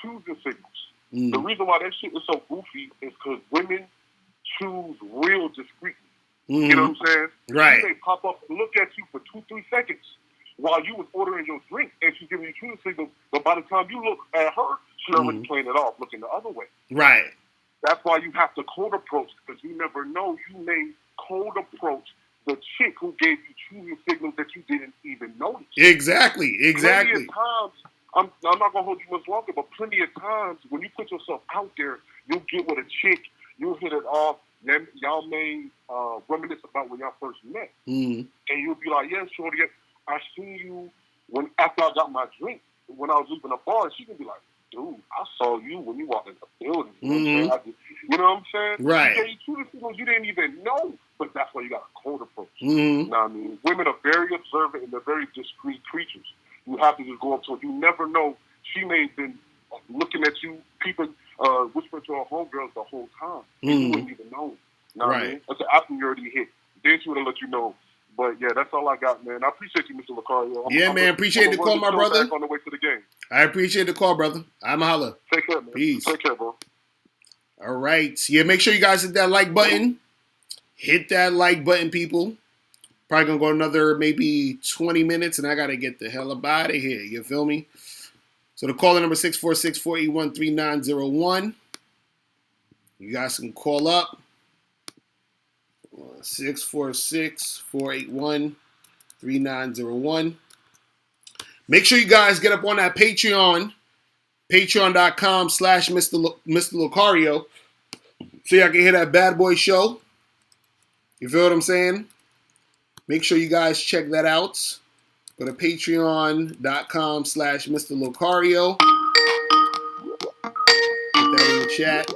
choosing signals. The reason why that shit is so goofy is because women choose real discreetly. You know what I'm saying? Right. She may pop up and look at you for 2-3 seconds while you was ordering your drink, and she's giving you choosing signals. But by the time you look at her, she's already playing it off, looking the other way. Right. That's why you have to cold approach, because you never know. You may cold approach the chick who gave you choosing signals that you didn't even notice. Exactly. Plenty of times, I'm not gonna hold you much longer, but plenty of times when you put yourself out there, you'll get with a chick, you'll hit it off. Then y'all may reminisce about when y'all first met, and you'll be like, "Yeah, shorty, I seen you when after I got my drink when I was leaving the bar." She can be like, "Dude, I saw you when you walked in the building." You know what I'm saying? You know what I'm saying? Right. She gave you two signals you didn't even know, but that's why you got a cold approach. You know what I mean? Women are very observant and they're very discreet creatures. You have to just go up to her. You never know. She may have been looking at you, peeping, whispering to her homegirls the whole time. And you wouldn't even know. You know what I mean? That's after you already hit. Then she would have let you know. But yeah, that's all I got, man. I appreciate you, Mr. Locario. Man. Appreciate the call, my brother. Back on the way to the game. I appreciate the call, brother. I'm a holla. Take care, man. Peace. Take care, bro. All right. Yeah, make sure you guys hit that like button. Hit that like button, people. Probably gonna go another maybe 20 minutes, and I gotta get the hell up out of here. You feel me? So the caller number 646-481-3901. You guys can call up 646-481-3901. Make sure you guys get up on that Patreon, patreon.com/Mr. Locario, so y'all can hear that bad boy show. You feel what I'm saying? Make sure you guys check that out. Go to patreon.com/Mr. Locario. Put that in the chat.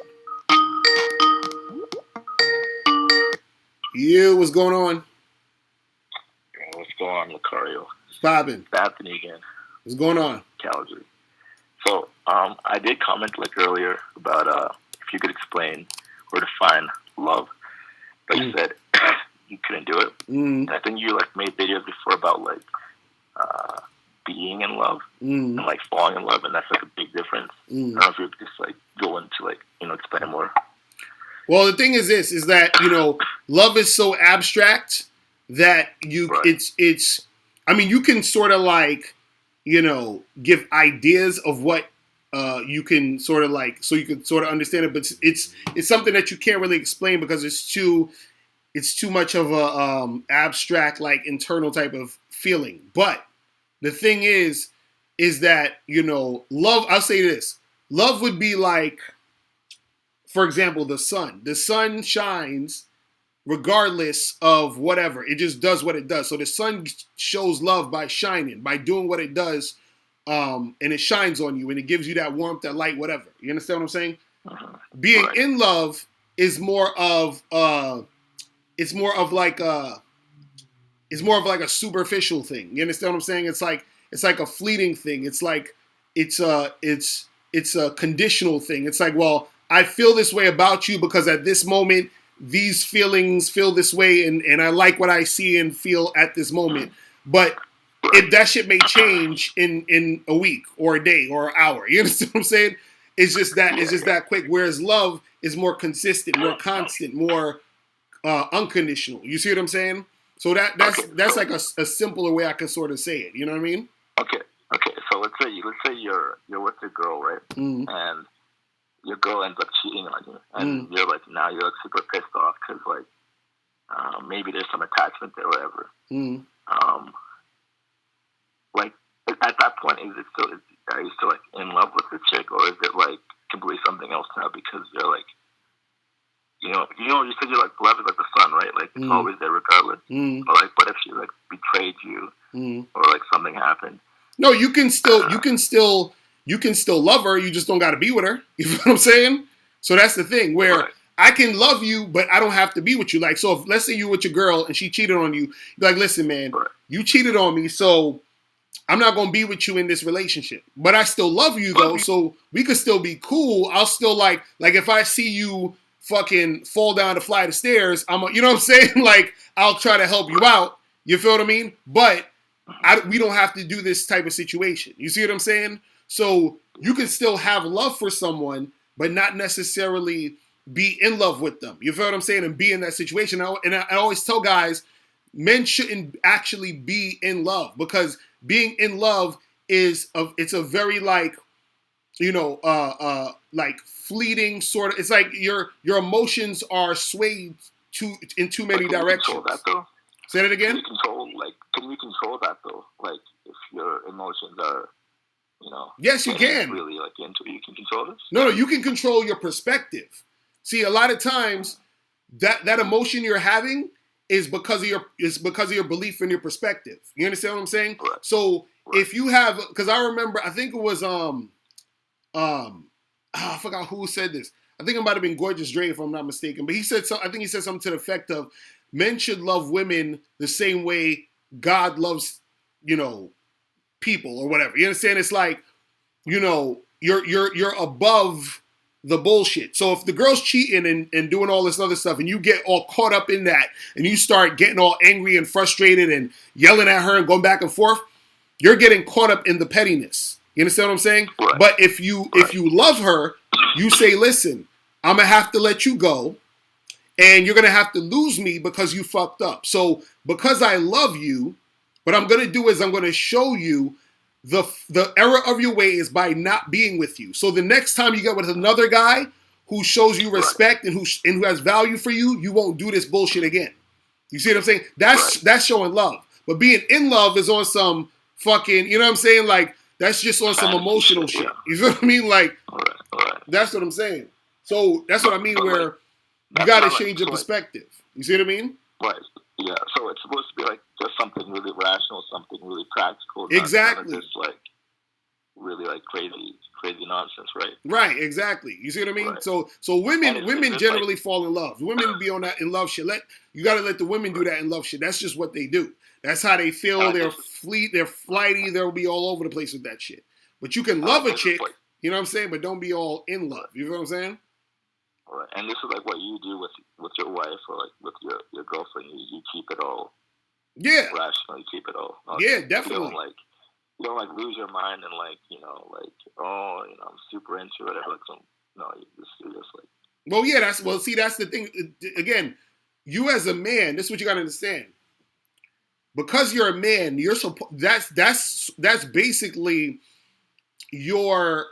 What's going on? What's going on, Locario? Poppin'. It's Anthony again. What's going on? Calgary. So, I did comment earlier about if you could explain or define love, but you said you couldn't do it. And I think you made videos before about being in love and falling in love, and that's a big difference. I don't know if you could just go into explain more. Well, the thing is this: is that love is so abstract that it's. I mean, you can sort of give ideas of what you can sort of so you can sort of understand it, but it's something that you can't really explain because it's too much of a abstract internal type of feeling. But the thing is that love. I'll say this: love would be for example, the sun. The sun shines regardless of whatever. It just does what it does. So the sun shows love by shining, by doing what it does, and it shines on you, and it gives you that warmth, that light, whatever. You understand what I'm saying? Being in love is more of a superficial thing. You understand what I'm saying? It's like a fleeting thing. It's a conditional thing. It's like, well, I feel this way about you because at this moment, these feelings feel this way, and I like what I see and feel at this moment. But that shit may change in a week or a day or an hour. You understand what I'm saying? It's just that quick. Whereas love is more consistent, more constant, more unconditional. You see what I'm saying? So that's like a simpler way I can sort of say it. You know what I mean? Okay. So let's say you're with your girl, right? And your girl ends up cheating on you, and you're now you're super pissed off because maybe there's some attachment there, or whatever. At that point, are you still in love with the chick, or is it completely something else now because you're you said you're love is the sun, right? It's always there regardless. But what if she betrayed you, or something happened? No, you can still love her. You just don't got to be with her. You know what I'm saying? So that's the thing where I can love you, but I don't have to be with you. So if let's say you with your girl and she cheated on you, you're like, listen, man, you cheated on me, so I'm not gonna be with you in this relationship. But I still love you though, so we could still be cool. I'll still like if I see you fucking fall down the flight of stairs, you know what I'm saying? I'll try to help you out. You feel what I mean? But we don't have to do this type of situation. You see what I'm saying? So you can still have love for someone, but not necessarily be in love with them. You feel what I'm saying? And be in that situation. And I always tell guys, men shouldn't actually be in love because being in love it's a very fleeting sort of. It's like your emotions are swayed in too many directions. Control that though? Say that again. Can you control that though? If your emotions are, Yes, you can. Really, like, into it. You can control this? No, you can control your perspective. See, a lot of times that emotion you're having is because of your belief in your perspective. You understand what I'm saying? Right. So if you have, because I remember, I think it was I forgot who said this. I think it might have been Gorgeous Dre, if I'm not mistaken. But he said I think he said something to the effect of, men should love women the same way God loves, people or whatever. You understand? It's like, you're above the bullshit. So if the girl's cheating and doing all this other stuff and you get all caught up in that and you start getting all angry and frustrated and yelling at her and going back and forth, you're getting caught up in the pettiness. You understand what I'm saying? Right. But if you love her, you say, listen, I'm going to have to let you go and you're going to have to lose me because you fucked up. So because I love you, what I'm going to do is I'm going to show you the error of your ways by not being with you. So the next time you get with another guy who shows you respect and who has value for you, you won't do this bullshit again. You see what I'm saying? That's showing love. But being in love is on some fucking, you know what I'm saying? Like, that's just on some emotional shit. You feel what I mean? Like, that's what I'm saying. So that's what I mean, where you got to change your perspective. You see what I mean? Right. Yeah. So it's supposed to be like just something really rational, something really practical. Exactly. Not just like really like crazy nonsense, right? Right. Exactly. You see what I mean? Right. So women generally fall in love. Women be on that in love shit. You got to let the women do that in love shit. That's just what they do. That's how they feel. They're flighty. They'll be all over the place with that shit. But you can love a chick, you know what I'm saying? But don't be all in love. You know what I'm saying? Right. And this is like what you do with your wife or like with your girlfriend. You keep it all. Yeah. Rational. You keep it all. Yeah, definitely. You don't lose your mind and I'm super into it. You just like. Well, yeah. That's the thing. Again, you as a man, this is what you got to understand. Because you're a man, that's basically you're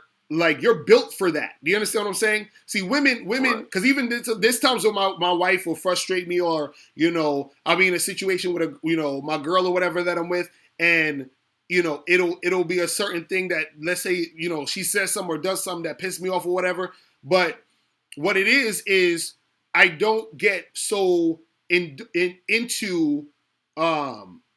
built for that. Do you understand what I'm saying? See, women, because even this times when my wife will frustrate me, or I'll be in a situation with my girl or whatever that I'm with, and it'll be a certain thing that, let's say, she says something or does something that pisses me off or whatever. But what it is I don't get so into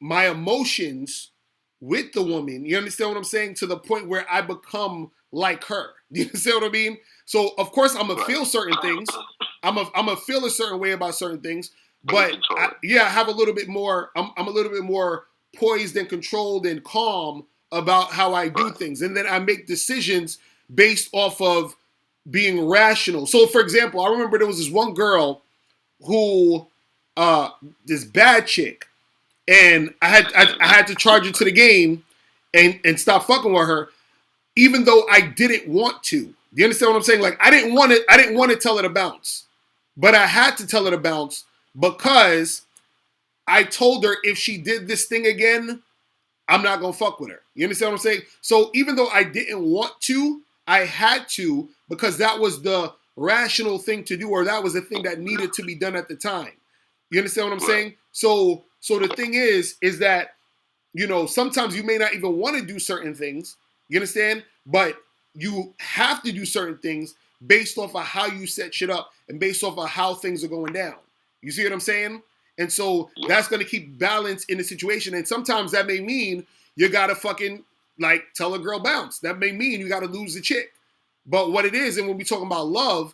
my emotions with the woman. You understand what I'm saying? To the point where I become like her. You understand what I mean? So of course I'm gonna feel certain things. I'm gonna feel a certain way about certain things. But I have a little bit more. I'm a little bit more poised and controlled and calm about how I do things, and then I make decisions based off of being rational. So, for example, I remember there was this one girl who, this bad chick, and I had to charge her to the game and stop fucking with her, even though I didn't want to. Do you understand what I'm saying? Like, I didn't want to tell her to bounce, but I had to tell her to bounce because I told her if she did this thing again, I'm not gonna fuck with her. You understand what I'm saying? So even though I didn't want to, I had to, because that was the rational thing to do, or that was the thing that needed to be done at the time. You understand what I'm saying? So the thing is that, sometimes you may not even want to do certain things. You understand? But you have to do certain things based off of how you set shit up and based off of how things are going down. You see what I'm saying? And so that's going to keep balance in the situation. And sometimes that may mean you got to fucking tell a girl bounce. That may mean you got to lose the chick. But what it is, and when we talking about love,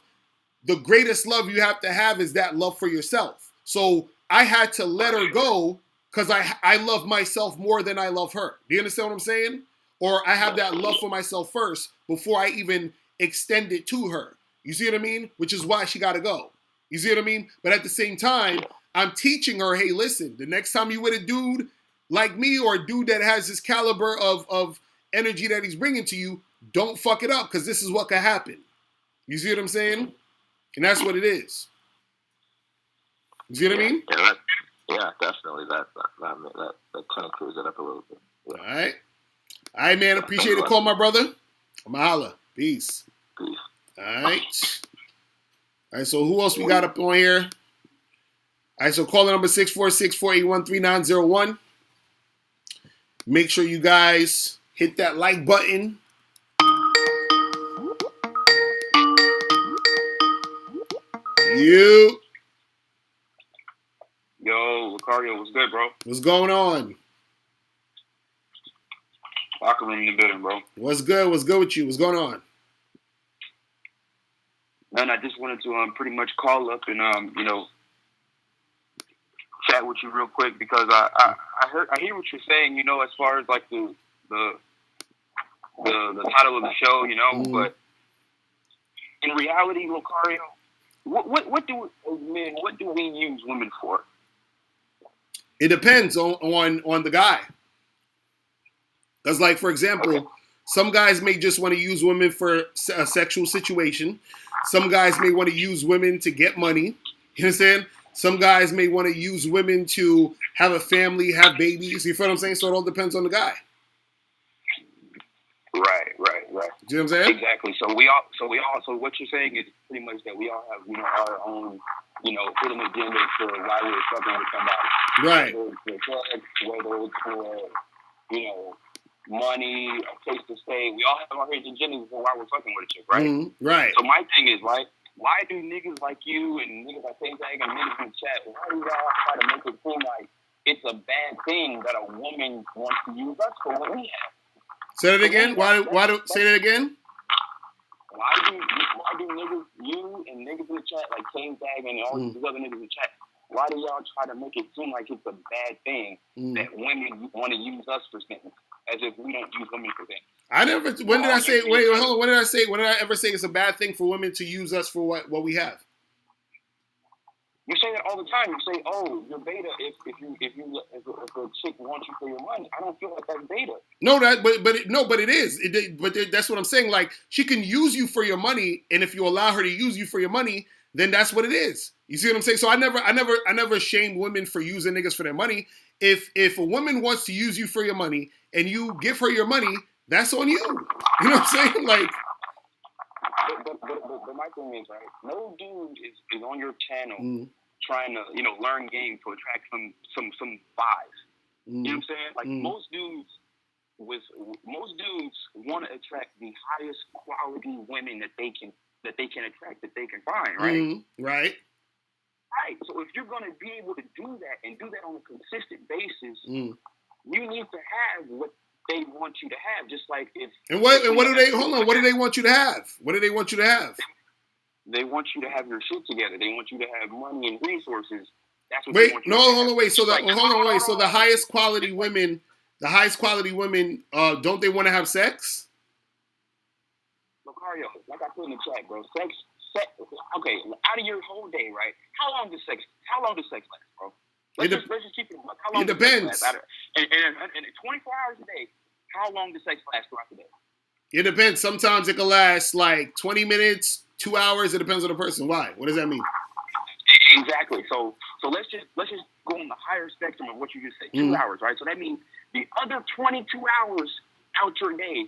the greatest love you have to have is that love for yourself. So I had to let her go because I love myself more than I love her. Do you understand what I'm saying? Or I have that love for myself first before I even extend it to her. You see what I mean? Which is why she got to go. You see what I mean? But at the same time, I'm teaching her, hey, listen, the next time you with a dude like me or a dude that has this caliber of energy that he's bringing to you, don't fuck it up because this is what could happen. You see what I'm saying? And that's what it is. You see what I mean? Yeah, definitely. That kind of clears it up a little bit. Yeah. All right. All right, man. Appreciate the call, my brother. I'm going to holla. Peace. Peace. All right. All right, so who else we got up on here? All right, so caller number 646-481-3901. Make sure you guys hit that like button. You. Yo, Locario, what's good, bro? What's going on? Locker room in the building, bro. What's good? What's good with you? What's going on? Man, I just wanted to pretty much call up and chat with you real quick because I hear what you're saying, as far as like the title of the show, but in reality, Locario, what do we use women for? It depends on the guy. Because, like, for example, some guys may just want to use women for a sexual situation. Some guys may want to use women to get money. You understand? Some guys may want to use women to have a family, have babies. You feel what I'm saying? So it all depends on the guy. Right. Do you know what I'm saying? Exactly. So what you're saying is pretty much that we all have, our own, hidden agenda for why we're fucking with somebody. Right. Whether it's for drugs, whether it's for, money, a place to stay. We all have our hidden agendas for why we're fucking with a chick, right? Mm-hmm. Right. So my thing is, right, why do niggas like you and niggas like Tag and niggas in the chat, why do y'all try to make it seem like it's a bad thing that a woman wants to use us for what we have? Say that again. Say that again? Why do niggas, you and niggas in the chat, like Tag and all these other niggas in the chat, why do y'all try to make it seem like it's a bad thing that women want to use us for things, as if we don't use women for things? I never. When did I say? Wait, hold on. When did I say? When did I ever say it's a bad thing for women to use us for what we have? You say that all the time. You say, "Oh, you're beta if a chick wants you for your money." I don't feel like that's beta. No, but it is. That's what I'm saying. Like, she can use you for your money, and if you allow her to use you for your money, then that's what it is. You see what I'm saying? So I never shame women for using niggas for their money. If a woman wants to use you for your money and you give her your money, that's on you. You know what I'm saying? Like, but my thing is, right, no dude is on your channel trying to, learn game to attract some fives. You know what I'm saying? Like most dudes want to attract the highest quality women that they can attract, that they can find, right? Right. Right. So if you're going to be able to do that and do that on a consistent basis, you need to have what they want you to have. Just like if what do they want you to have? What do they want you to have? They want you to have your shit together. They want you to have money and resources. That's what wait, they want you to have. So the highest quality women, don't they want to have sex? Locario, like I put in the chat, bro. Sex. Okay, out of your whole day, right? How long does sex last, bro? Let's just keep it. How long it depends. Does sex last? And 24 hours a day, how long does sex last throughout the day? It depends. Sometimes it can last like 20 minutes, 2 hours. It depends on the person. Why? What does that mean? Exactly. So let's just go on the higher spectrum of what you just said. 2 hours, right? So that means the other 22 hours out your day,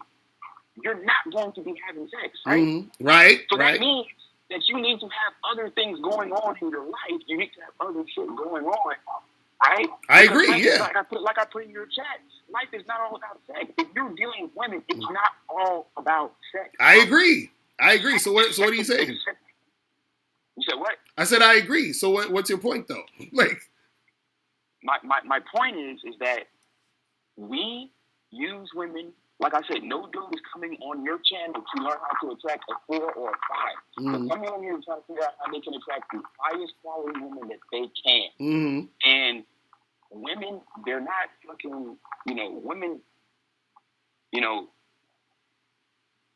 you're not going to be having sex, right? Right. So that means that you need to have other things going on in your life. You need to have other shit going on, right? I agree, yeah. Like I put in your chat, life is not all about sex. If you're dealing with women, it's not all about sex. I agree. So what are you saying? You said what? I said I agree. So what's your point, though? Like, my point is that we use women. Like I said, no dude is coming on your channel to learn how to attract a 4 or a 5. They're coming on here to try to figure out how they can attract the highest quality women that they can. And women, they're not fucking,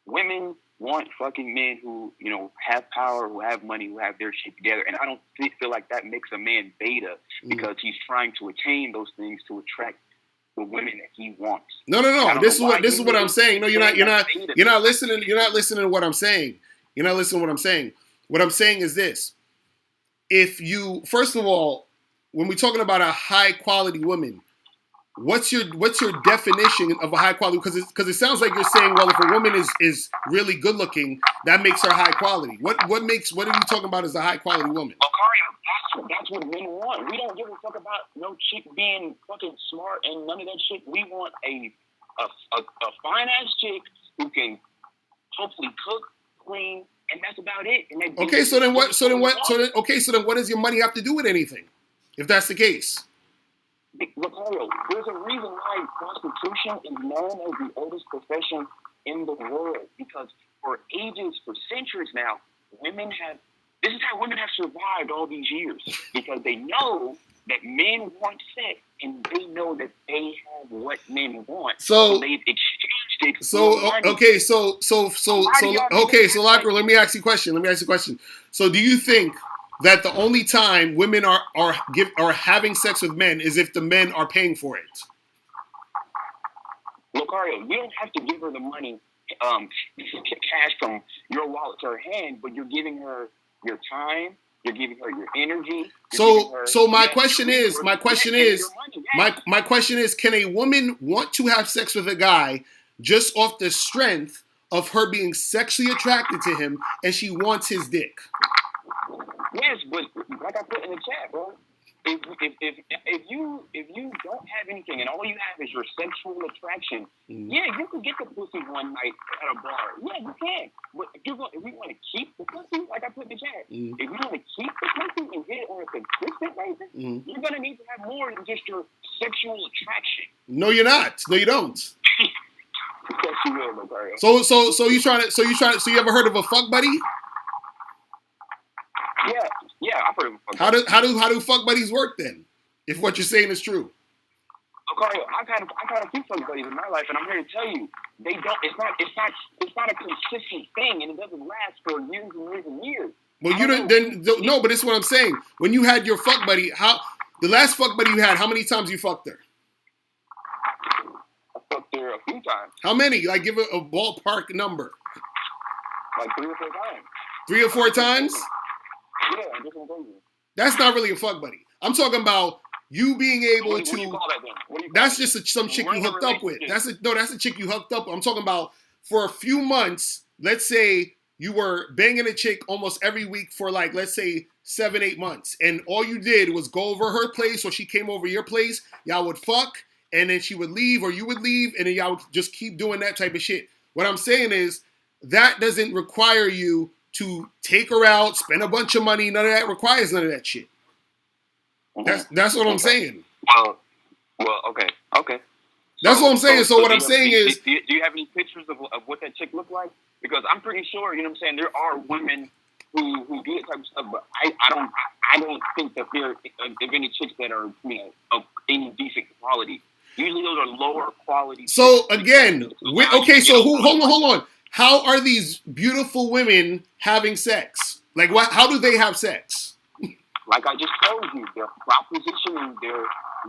women want fucking men who, have power, who have money, who have their shit together. And I don't feel like that makes a man beta because he's trying to attain those things to attract the women that he wants. No. This is what I'm saying. No, you're not listening. You're not listening to what I'm saying. You're not listening to what I'm saying. What I'm saying is this: if you, first of all, when we're talking about a high quality woman, what's your definition of a high quality? Because it sounds like you're saying, well, if a woman is really good looking, that makes her high quality. What are you talking about as a high quality woman? That's what men want. We don't give a fuck about no chick being fucking smart and none of that shit. We want a fine ass chick who can hopefully cook, clean, and that's about it. And okay, so then what? So then what does your money have to do with anything? If that's the case. Locario, there's a reason why prostitution is known as the oldest profession in the world, because for ages, for centuries now, this is how women have survived all these years, because they know that men want sex, and they know that they have what men want. So they've exchanged it for money. Okay, so Locario, let me ask you a question. So do you think that the only time women are having sex with men is if the men are paying for it? Locario, you don't have to give her the money, cash from your wallet to her hand, but you're giving her your time, you're giving her your energy. My question is, can a woman want to have sex with a guy just off the strength of her being sexually attracted to him and she wants his dick? Yes, but like I put in the chat, bro, if you don't have anything and all you have is your sexual attraction, yeah, you can get the pussy one night at a bar. Yeah, you can. But if we want to keep the pussy, like I put in the chat, if we want to keep the pussy and get it on a consistent basis, you're gonna need to have more than just your sexual attraction. No, you're not. No, you don't. Yes, you will, Locario. So you ever heard of a fuck buddy? Yeah, I've heard of a fuck buddy. How do fuck buddies work then? If what you're saying is true. Locario, I've had a few fuck buddies in my life, and I'm here to tell you, they don't. It's not a consistent thing, and it doesn't last for years and years and years. Well, no, but it's what I'm saying. When you had your fuck buddy, the last fuck buddy you had, how many times you fucked her? I fucked her a few times. How many? Like, give it a ballpark number. Like 3 or 4 times. 3 or 4 times? Yeah, different things. That's not really a fuck buddy. I'm talking about you being able what do you call that then? That's just some chick you hooked up with. That's a chick you hooked up with. I'm talking about for a few months. Let's say you were banging a chick almost every week for like, let's say 7-8 months, and all you did was go over her place or she came over your place. Y'all would fuck, and then she would leave or you would leave, and then y'all would just keep doing that type of shit. What I'm saying is that doesn't require you to take her out, spend a bunch of money. None of that requires none of that shit. That's what I'm saying. Well, okay. That's what I'm saying. So what I'm saying is, do you have any pictures of what that chick looked like? Because I'm pretty sure, you know what I'm saying, there are women who do that type of stuff, but I don't think that there are any chicks that are, you know, of any decent quality. Usually those are lower quality. So again, hold on. How are these beautiful women having sex? Like, how do they have sex? Like I just told you, they're propositioning their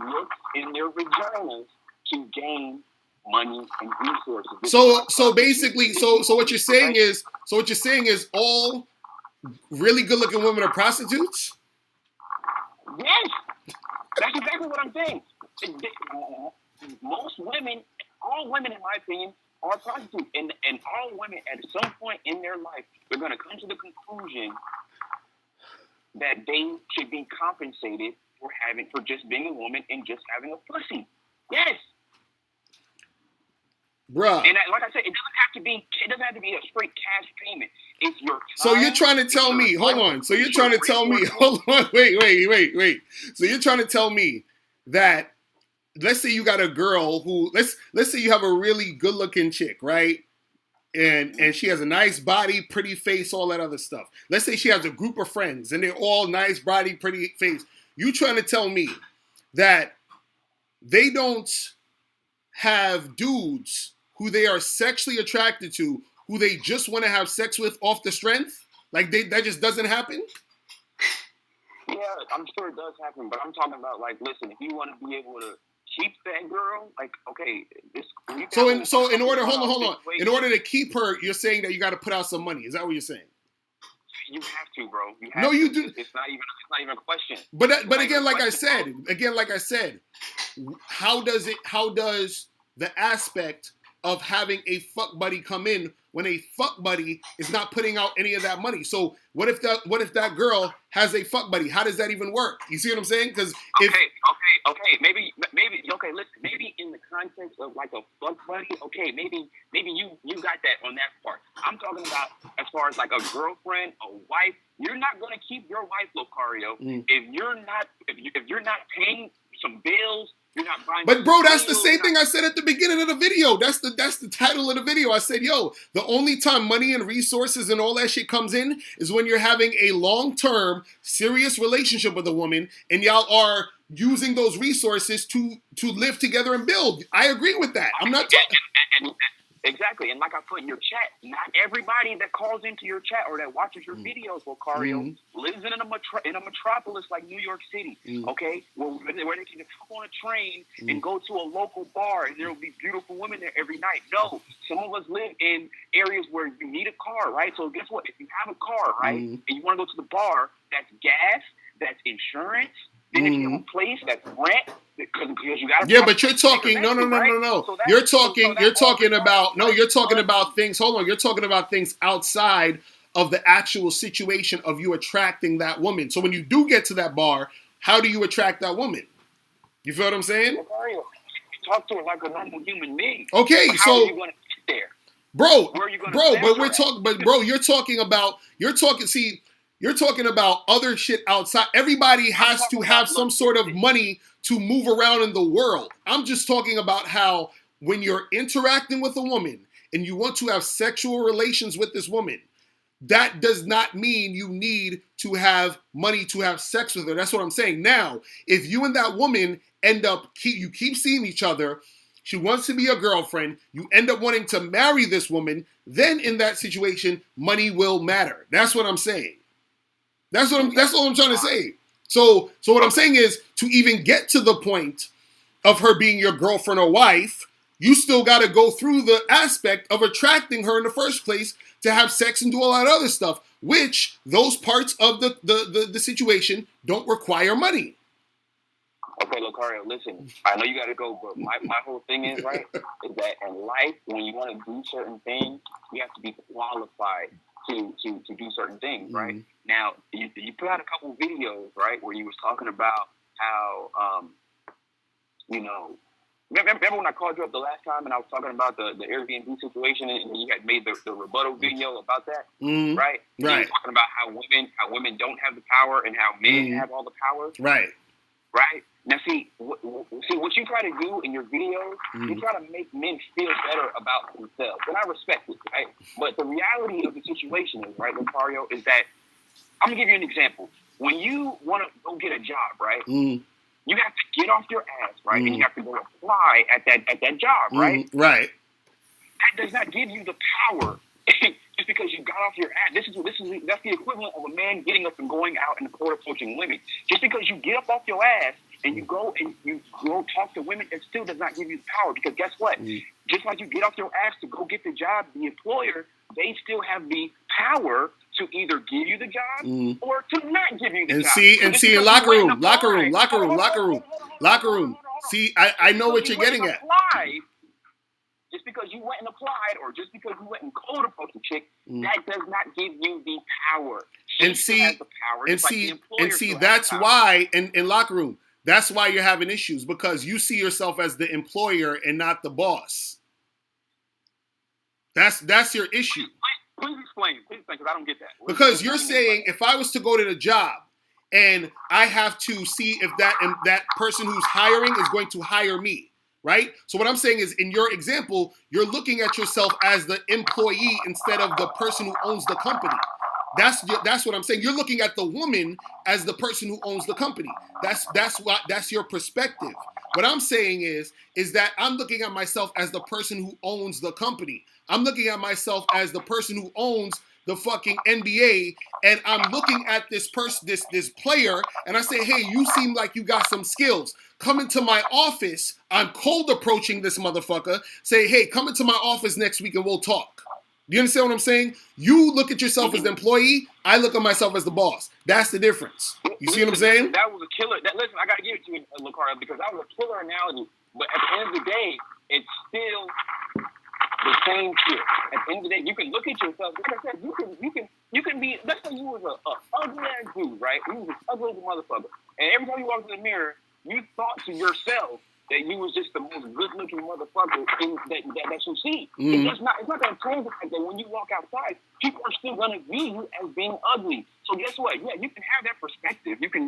looks in their vaginas to gain money and resources. So basically, what you're saying is all really good looking women are prostitutes? Yes, that's exactly what I'm saying. Most women, all women in my opinion, are prostitutes, and all women at some point in their life, they're going to come to the conclusion that they should be compensated for just being a woman and just having a pussy. Yes. Bruh. And like I said, it doesn't have to be a straight cash payment. It's your time. So you're trying to tell me, hold on. So you're trying to tell me, hold on, wait. So you're trying to tell me that, let's say you got a girl who, let's say you have a really good looking chick, right? And she has a nice body, pretty face, all that other stuff. Let's say she has a group of friends and they're all nice body, pretty face. You trying to tell me that they don't have dudes who they are sexually attracted to, who they just want to have sex with off the strength? Like, that just doesn't happen? Yeah, I'm sure it does happen, but I'm talking about, like, listen, if you want to be able to keep that girl, like, okay, in order to keep her, you're saying that you got to put out some money. Is that what you're saying? You have to, bro. You do. It's not even a question. But again, like I said, how does the aspect of having a fuck buddy come in when a fuck buddy is not putting out any of that money? So what if that girl has a fuck buddy? How does that even work? You see what I'm saying? Because okay, maybe, okay, listen, maybe in the context of like a fuck buddy, okay, maybe you got that on that part. I'm talking about as far as like a girlfriend, a wife. You're not gonna keep your wife, Locario, if you're not paying some bills. You're not buying. But bro, that's the same thing I said at the beginning of the video. That's the title of the video. I said, yo, the only time money and resources and all that shit comes in is when you're having a long-term, serious relationship with a woman, and y'all are using those resources to live together and build. I agree with that. I'm not talking. Exactly, and like I put in your chat, not everybody that calls into your chat or that watches your videos, Locario, lives in a metropolis like New York City, okay? Where they can hop on a train and go to a local bar, and there will be beautiful women there every night. No, some of us live in areas where you need a car, right? So guess what? If you have a car, right, and you want to go to the bar, that's gas, that's insurance. Then if you have a place that's rent, because you got. Yeah, but you're talking no. So you're talking about things. Hold on, you're talking about things outside of the actual situation of you attracting that woman. So when you do get to that bar, how do you attract that woman? You feel what I'm saying? Talk to her like a normal human being. Okay, so how are you going to get there, bro? Where are you going You're talking about other shit outside. Everybody has to have some sort of money to move around in the world. I'm just talking about how when you're interacting with a woman and you want to have sexual relations with this woman, that does not mean you need to have money to have sex with her. That's what I'm saying. Now, if you and that woman you keep seeing each other, she wants to be your girlfriend, you end up wanting to marry this woman, then in that situation, money will matter. That's what I'm saying. That's all I'm trying to say. So what I'm saying is, to even get to the point of her being your girlfriend or wife, you still got to go through the aspect of attracting her in the first place to have sex and do a lot of other stuff, which those parts of the situation don't require money. Okay, Locario, listen, I know you got to go, but my whole thing is, right, is that in life, when you want to do certain things, you have to be qualified to do certain things, right? Now, you put out a couple videos, right, where you was talking about how, remember when I called you up the last time and I was talking about the Airbnb situation and you had made the rebuttal video about that, right? Right. You were talking about how women don't have the power and how men have all the power. Right. Right? Now, see what you try to do in your videos, you try to make men feel better about themselves, and I respect it, right? But the reality of the situation is, right, Locario, is that I'm gonna give you an example. When you want to go get a job, right, you have to get off your ass, right, and you have to go apply at that job, right? Right. That does not give you the power just because you got off your ass. That's the equivalent of a man getting up and going out in the court approaching women. Just because you get up off your ass and you go talk to women, it still does not give you the power. Because guess what? Just like you get off your ass to go get the job, the employer, they still have the power to either give you the job or to not give you the job. And see, in locker room. See, I know what you're getting at. Just because you went and applied, or just because you went and cold approached a chick, that does not give you the power. That's why in locker room, that's why you're having issues, because you see yourself as the employer and not the boss. That's your issue. Please explain, because I don't get that. Because you're saying if I was to go to the job and I have to see if that person who's hiring is going to hire me. Right? So what I'm saying is, in your example, you're looking at yourself as the employee instead of the person who owns the company. That's what I'm saying. You're looking at the woman as the person who owns the company. That's your perspective. What I'm saying is that I'm looking at myself as the person who owns the company. I'm looking at myself as the person who owns the fucking NBA, and I'm looking at this person, this player, and I say, hey, you seem like you got some skills. Come into my office. I'm cold approaching this motherfucker. Say, hey, come into my office next week and we'll talk. Do you understand what I'm saying? You look at yourself as the employee. I look at myself as the boss. That's the difference. You see what I'm saying? That was a killer. Listen, I got to give it to you, Locario, because that was a killer analogy. But at the end of the day, it's still the same shit. At the end of the day, you can look at yourself. Like I said, you can be. Let's say you was a ugly ass dude, right? You was an ugly motherfucker, and every time you walk in the mirror, you thought to yourself that you was just the most good-looking motherfucker that you see. It's not going to change the fact that when you walk outside, people are still going to view you as being ugly. So guess what? Yeah, you can have that perspective. You can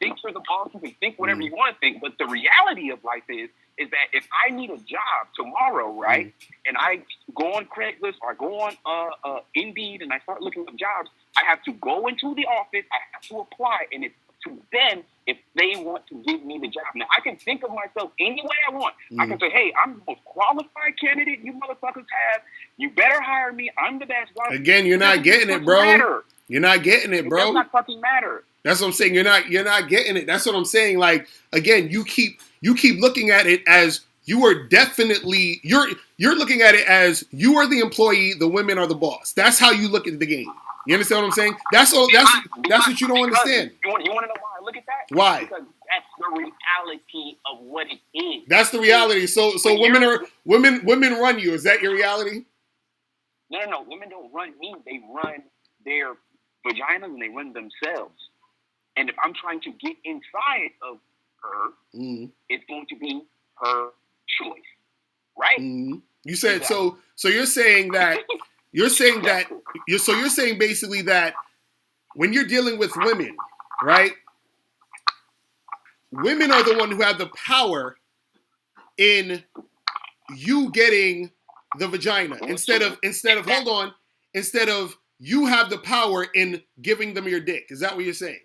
think for the boss. You can think whatever you want to think. But the reality of life is that if I need a job tomorrow, right, and I go on Craigslist or I go on Indeed and I start looking up jobs, I have to go into the office. I have to apply, and it's to them if they want to give me the job. Now, I can think of myself any way I want. I can say, hey, I'm the most qualified candidate you motherfuckers have. You better hire me. I'm the best. Again, you're not getting it, bro. Matter. You're not getting it, bro. It does not fucking matter. That's what I'm saying. You're not getting it. That's what I'm saying. Like, again, you keep looking at it as you are definitely you're looking at it as you are the employee, the women are the boss. That's how you look at the game. You understand what I'm saying? That's what you don't understand. You want to know why I look at that? Why? Because that's the reality of what it is. That's the reality. So women run you. Is that your reality? No. Women don't run me. They run their vaginas and they run themselves. And if I'm trying to get inside of her, it's going to be her choice, right? You said so. So you're saying that. You're saying basically that when you're dealing with women, right? Women are the one who have the power in you getting the vagina instead of you have the power in giving them your dick. Is that what you're saying?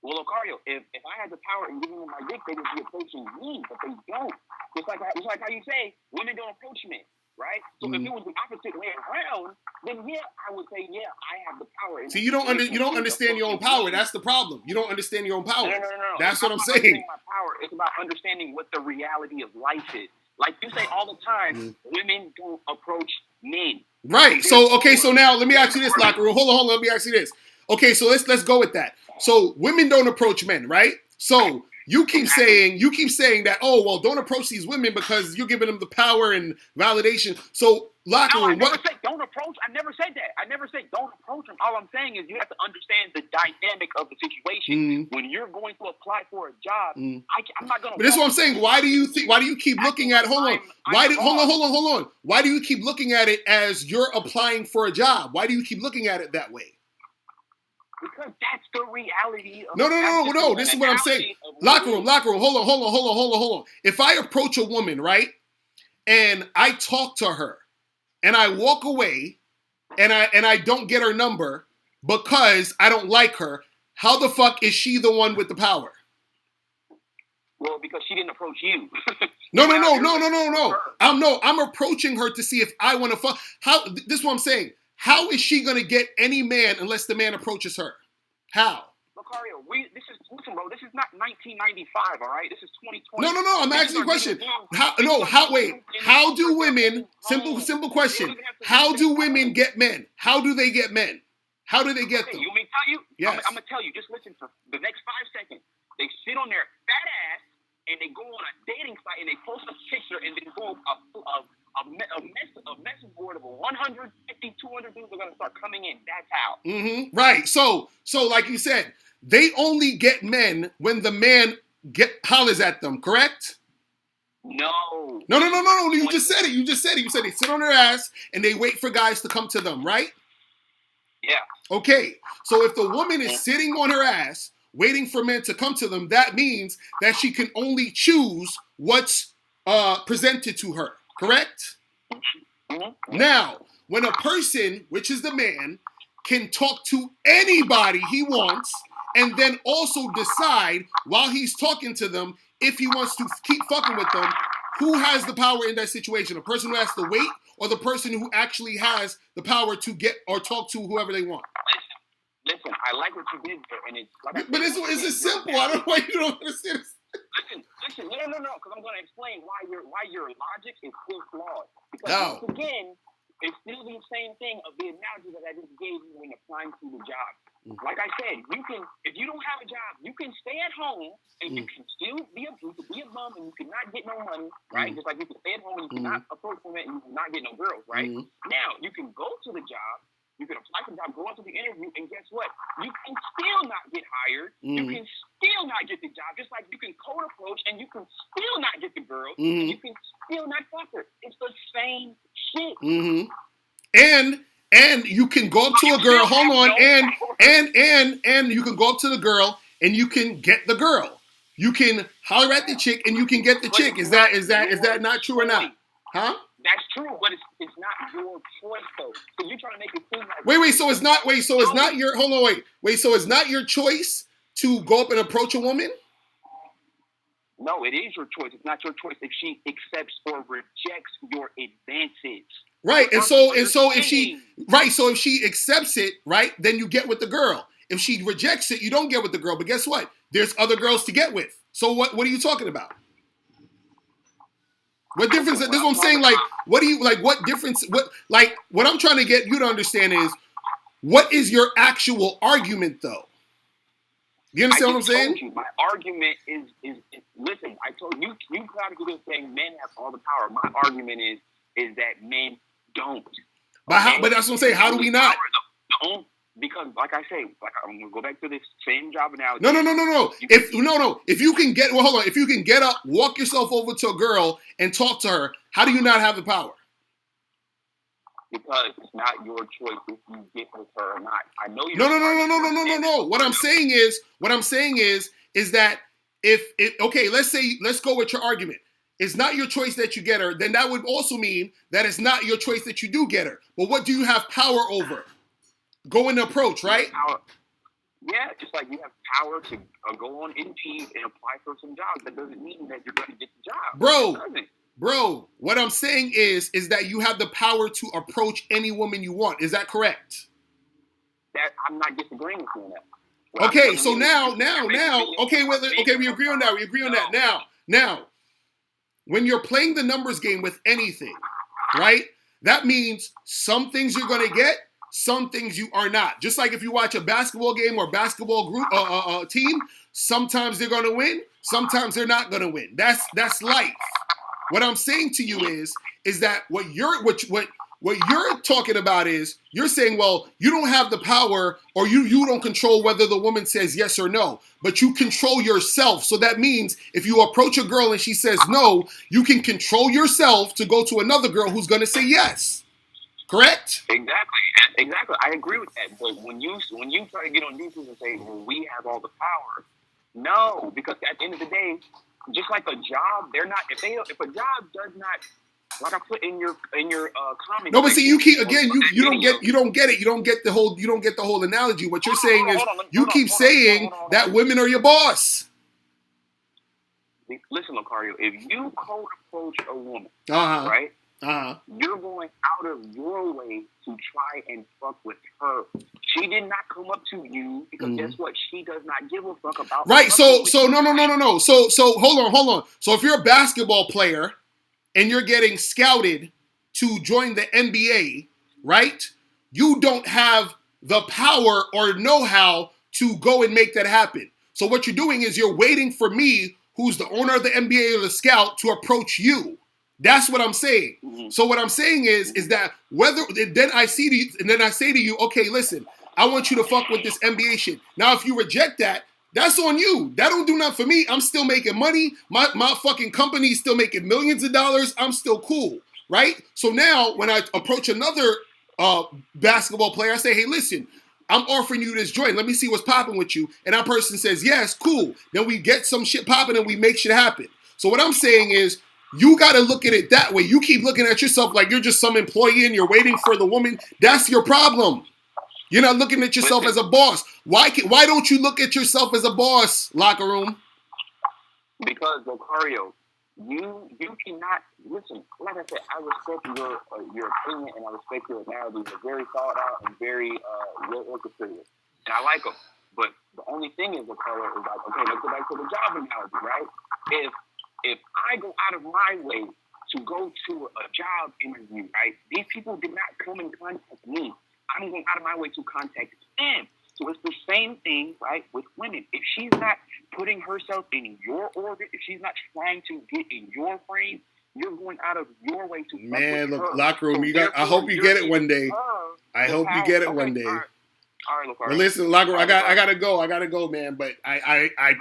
Well, Locario, if I had the power in giving them my dick, they would be approaching me, but they don't. Just like how you say, women don't approach men. Right? So if it was the opposite way around, then yeah, I would say, yeah, I have the power. See, you don't understand your own power. That's the problem. You don't understand your own power. No. That's what I'm saying. My power. It's about understanding what the reality of life is. Like you say all the time, women don't approach men. Right. So now let me ask you this, Locker Room. Hold on. Let me ask you this. Okay, so let's go with that. So women don't approach men, right? So you keep saying that, oh, well, don't approach these women because you're giving them the power and validation. So, Locker Room, I never said don't approach. I never said that. I never said don't approach them. All I'm saying is you have to understand the dynamic of the situation. When you're going to apply for a job, I'm not going to. But that's what I'm saying. Why do you keep looking at? Hold on. Hold on. Why do you keep looking at it as you're applying for a job? Why do you keep looking at it that way? Because that's the reality of No. This is what I'm saying. Locker room. Hold on. If I approach a woman, right, and I talk to her, and I walk away, and I don't get her number because I don't like her, how the fuck is she the one with the power? Well, because she didn't approach you. No. I'm approaching her to see if I want to fuck. This is what I'm saying. How is she gonna get any man unless the man approaches her? How? Locario, listen, bro. This is not 1995, all right? This is 2020. No. I'm asking you a question. How do women? Simple question. How do women get men? How do they get men? How do they get them? You want me to tell you? Yes. I'm gonna tell you. Just listen for the next 5 seconds. They sit on their fat ass and they go on a dating site and they post a picture and then go a message board of 150, 200 dudes are going to start coming in. That's how. Right. So like you said, they only get men when the man hollers at them, correct? No. You just said it. You said they sit on their ass and they wait for guys to come to them, right? Yeah. Okay. So if the woman is sitting on her ass waiting for men to come to them, that means that she can only choose what's presented to her. Correct? Now, when a person, which is the man, can talk to anybody he wants and then also decide while he's talking to them if he wants to keep fucking with them, who has the power in that situation? A person who has to wait or the person who actually has the power to get or talk to whoever they want? Listen, I like what you did there, and it's like but it's simple. I don't know why you don't understand this. Listen, no, because I'm going to explain why your logic is still flawed. Because once again, it's still the same thing of the analogy that I just gave you when applying to the job. Like I said, if you don't have a job, you can stay at home and you can still be a bum and you cannot get no money, right? Just like you can stay at home and you cannot approach women and you cannot get no girls, right? Now you can go to the job. You can apply for the job, go into the interview, and guess what? You can still not get hired. You can still not get the job, just like and you can still not fuck her. It's the same shit. And you can go up to a girl. Hold on, and you can go up to the girl and you can get the girl. You can holler at the chick and you can get the chick. Is that not true or not? Huh? That's true, but it's not your choice though. So you're trying to make it seem like wait. So it's not your. Hold on, wait. So it's not your choice to go up and approach a woman? No, it is your choice. It's not your choice if she accepts or rejects your advances. Right, and so if she accepts it, right, then you get with the girl. If she rejects it, you don't get with the girl. But guess what? There's other girls to get with. So what are you talking about? What difference? This is what I'm saying. Like, what difference? What I'm trying to get you to understand is, what is your actual argument, though? You understand what I'm saying? My argument is listen. I told you got to do this thing. Men have all the power. My argument is that men don't. But that's what I'm saying. How do we not? Because, like I say, I'm gonna go back to this same job analogy. No. If you can get hold on. If you can get up, walk yourself over to a girl and talk to her, how do you not have the power? Because it's not your choice if you get with her or not. I know you. No. What I'm saying is that let's go with your argument. It's not your choice that you get her. Then that would also mean that it's not your choice that you do get her. But what do you have power over? Go and approach, right? Yeah, just like you have power to go on Indeed and apply for some jobs. That doesn't mean that you're going to get the job. Bro, what I'm saying is that you have the power to approach any woman you want. Is that correct? That I'm not disagreeing with you on that. Okay, so now, we agree on that. Now, when you're playing the numbers game with anything, right? That means some things you're going to get, some things you are not. Just like if you watch a basketball game or basketball group team, sometimes they're going to win, sometimes they're not going to win. That's life. What I'm saying to you is that what you're talking about is you're saying, well, you don't have the power or you don't control whether the woman says yes or no, but you control yourself. So that means if you approach a girl and she says no, you can control yourself to go to another girl who's going to say yes. Correct? Exactly. I agree with that. But when you try to get on defense and say, well, we have all the power, no, because at the end of the day, just like a job, they're not. If a job does not, like I put in your comment. No, but see, you keep again. You don't get it. You don't get the whole analogy. What you're saying is you keep saying that women are your boss. Listen, Locario, if you cold approach a woman, right? You're going out of your way to try and fuck with her. She did not come up to you because guess what? She does not give a fuck about. Right. So no. So hold on. So if you're a basketball player and you're getting scouted to join the NBA, right? You don't have the power or know-how to go and make that happen. So what you're doing is you're waiting for me, who's the owner of the NBA or the scout, to approach you. That's what I'm saying. So what I'm saying is that then I say to you, okay, listen, I want you to fuck with this NBA shit. Now, if you reject that, that's on you. That don't do nothing for me. I'm still making money. My fucking company is still making millions of dollars. I'm still cool, right? So now when I approach another basketball player, I say, hey, listen, I'm offering you this joint. Let me see what's popping with you. And that person says, yes, cool. Then we get some shit popping and we make shit happen. So what I'm saying is, you got to look at it that way. You keep looking at yourself like you're just some employee and you're waiting for the woman. That's your problem. You're not looking at yourself as a boss. Why don't you look at yourself as a boss, Locker Room? Because, Locario, you cannot listen. Like I said, I respect your opinion and I respect your analogies. They're very thought out and very well orchestrated, and I like them. But the only thing is, Locario, is like, okay, let's go back to the job analogy, right? If I go out of my way to go to a job interview, right? These people did not come and contact me. I'm going out of my way to contact them. So it's the same thing, right, with women. If she's not putting herself in your orbit, if she's not trying to get in your frame, you're going out of your way to. Man, look, Locker Room, I hope you get it one day. I hope you get it one day. All right, look. But listen, Locker Room, I gotta go, man. But I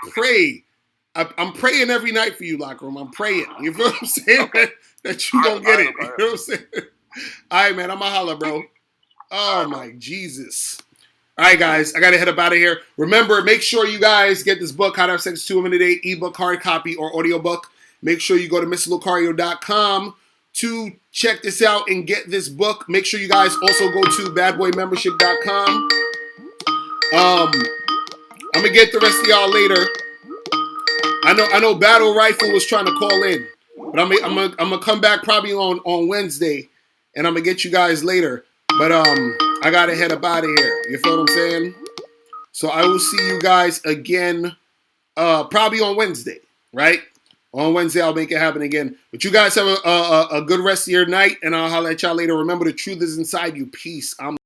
I'm praying every night for you, Locker Room. I'm praying. You feel what I'm saying? Okay. That you gonna get it. You know what I'm saying? All right, man. I'm going to holler, bro. Oh, my Jesus. All right, guys. I got to head up out of here. Remember, make sure you guys get this book, How to Have Sex with 2 Women a Day, ebook, hard copy, or audiobook. Make sure you go to MrLocario.com to check this out and get this book. Make sure you guys also go to badboymembership.com. I'm going to get the rest of y'all later. I know Battle Rifle was trying to call in, but I'm gonna come back probably on Wednesday, and I'm gonna get you guys later. But I gotta head up out of here. You feel what I'm saying? So I will see you guys again, probably on Wednesday, right? On Wednesday I'll make it happen again. But you guys have a good rest of your night, and I'll holler at y'all later. Remember, the truth is inside you. Peace.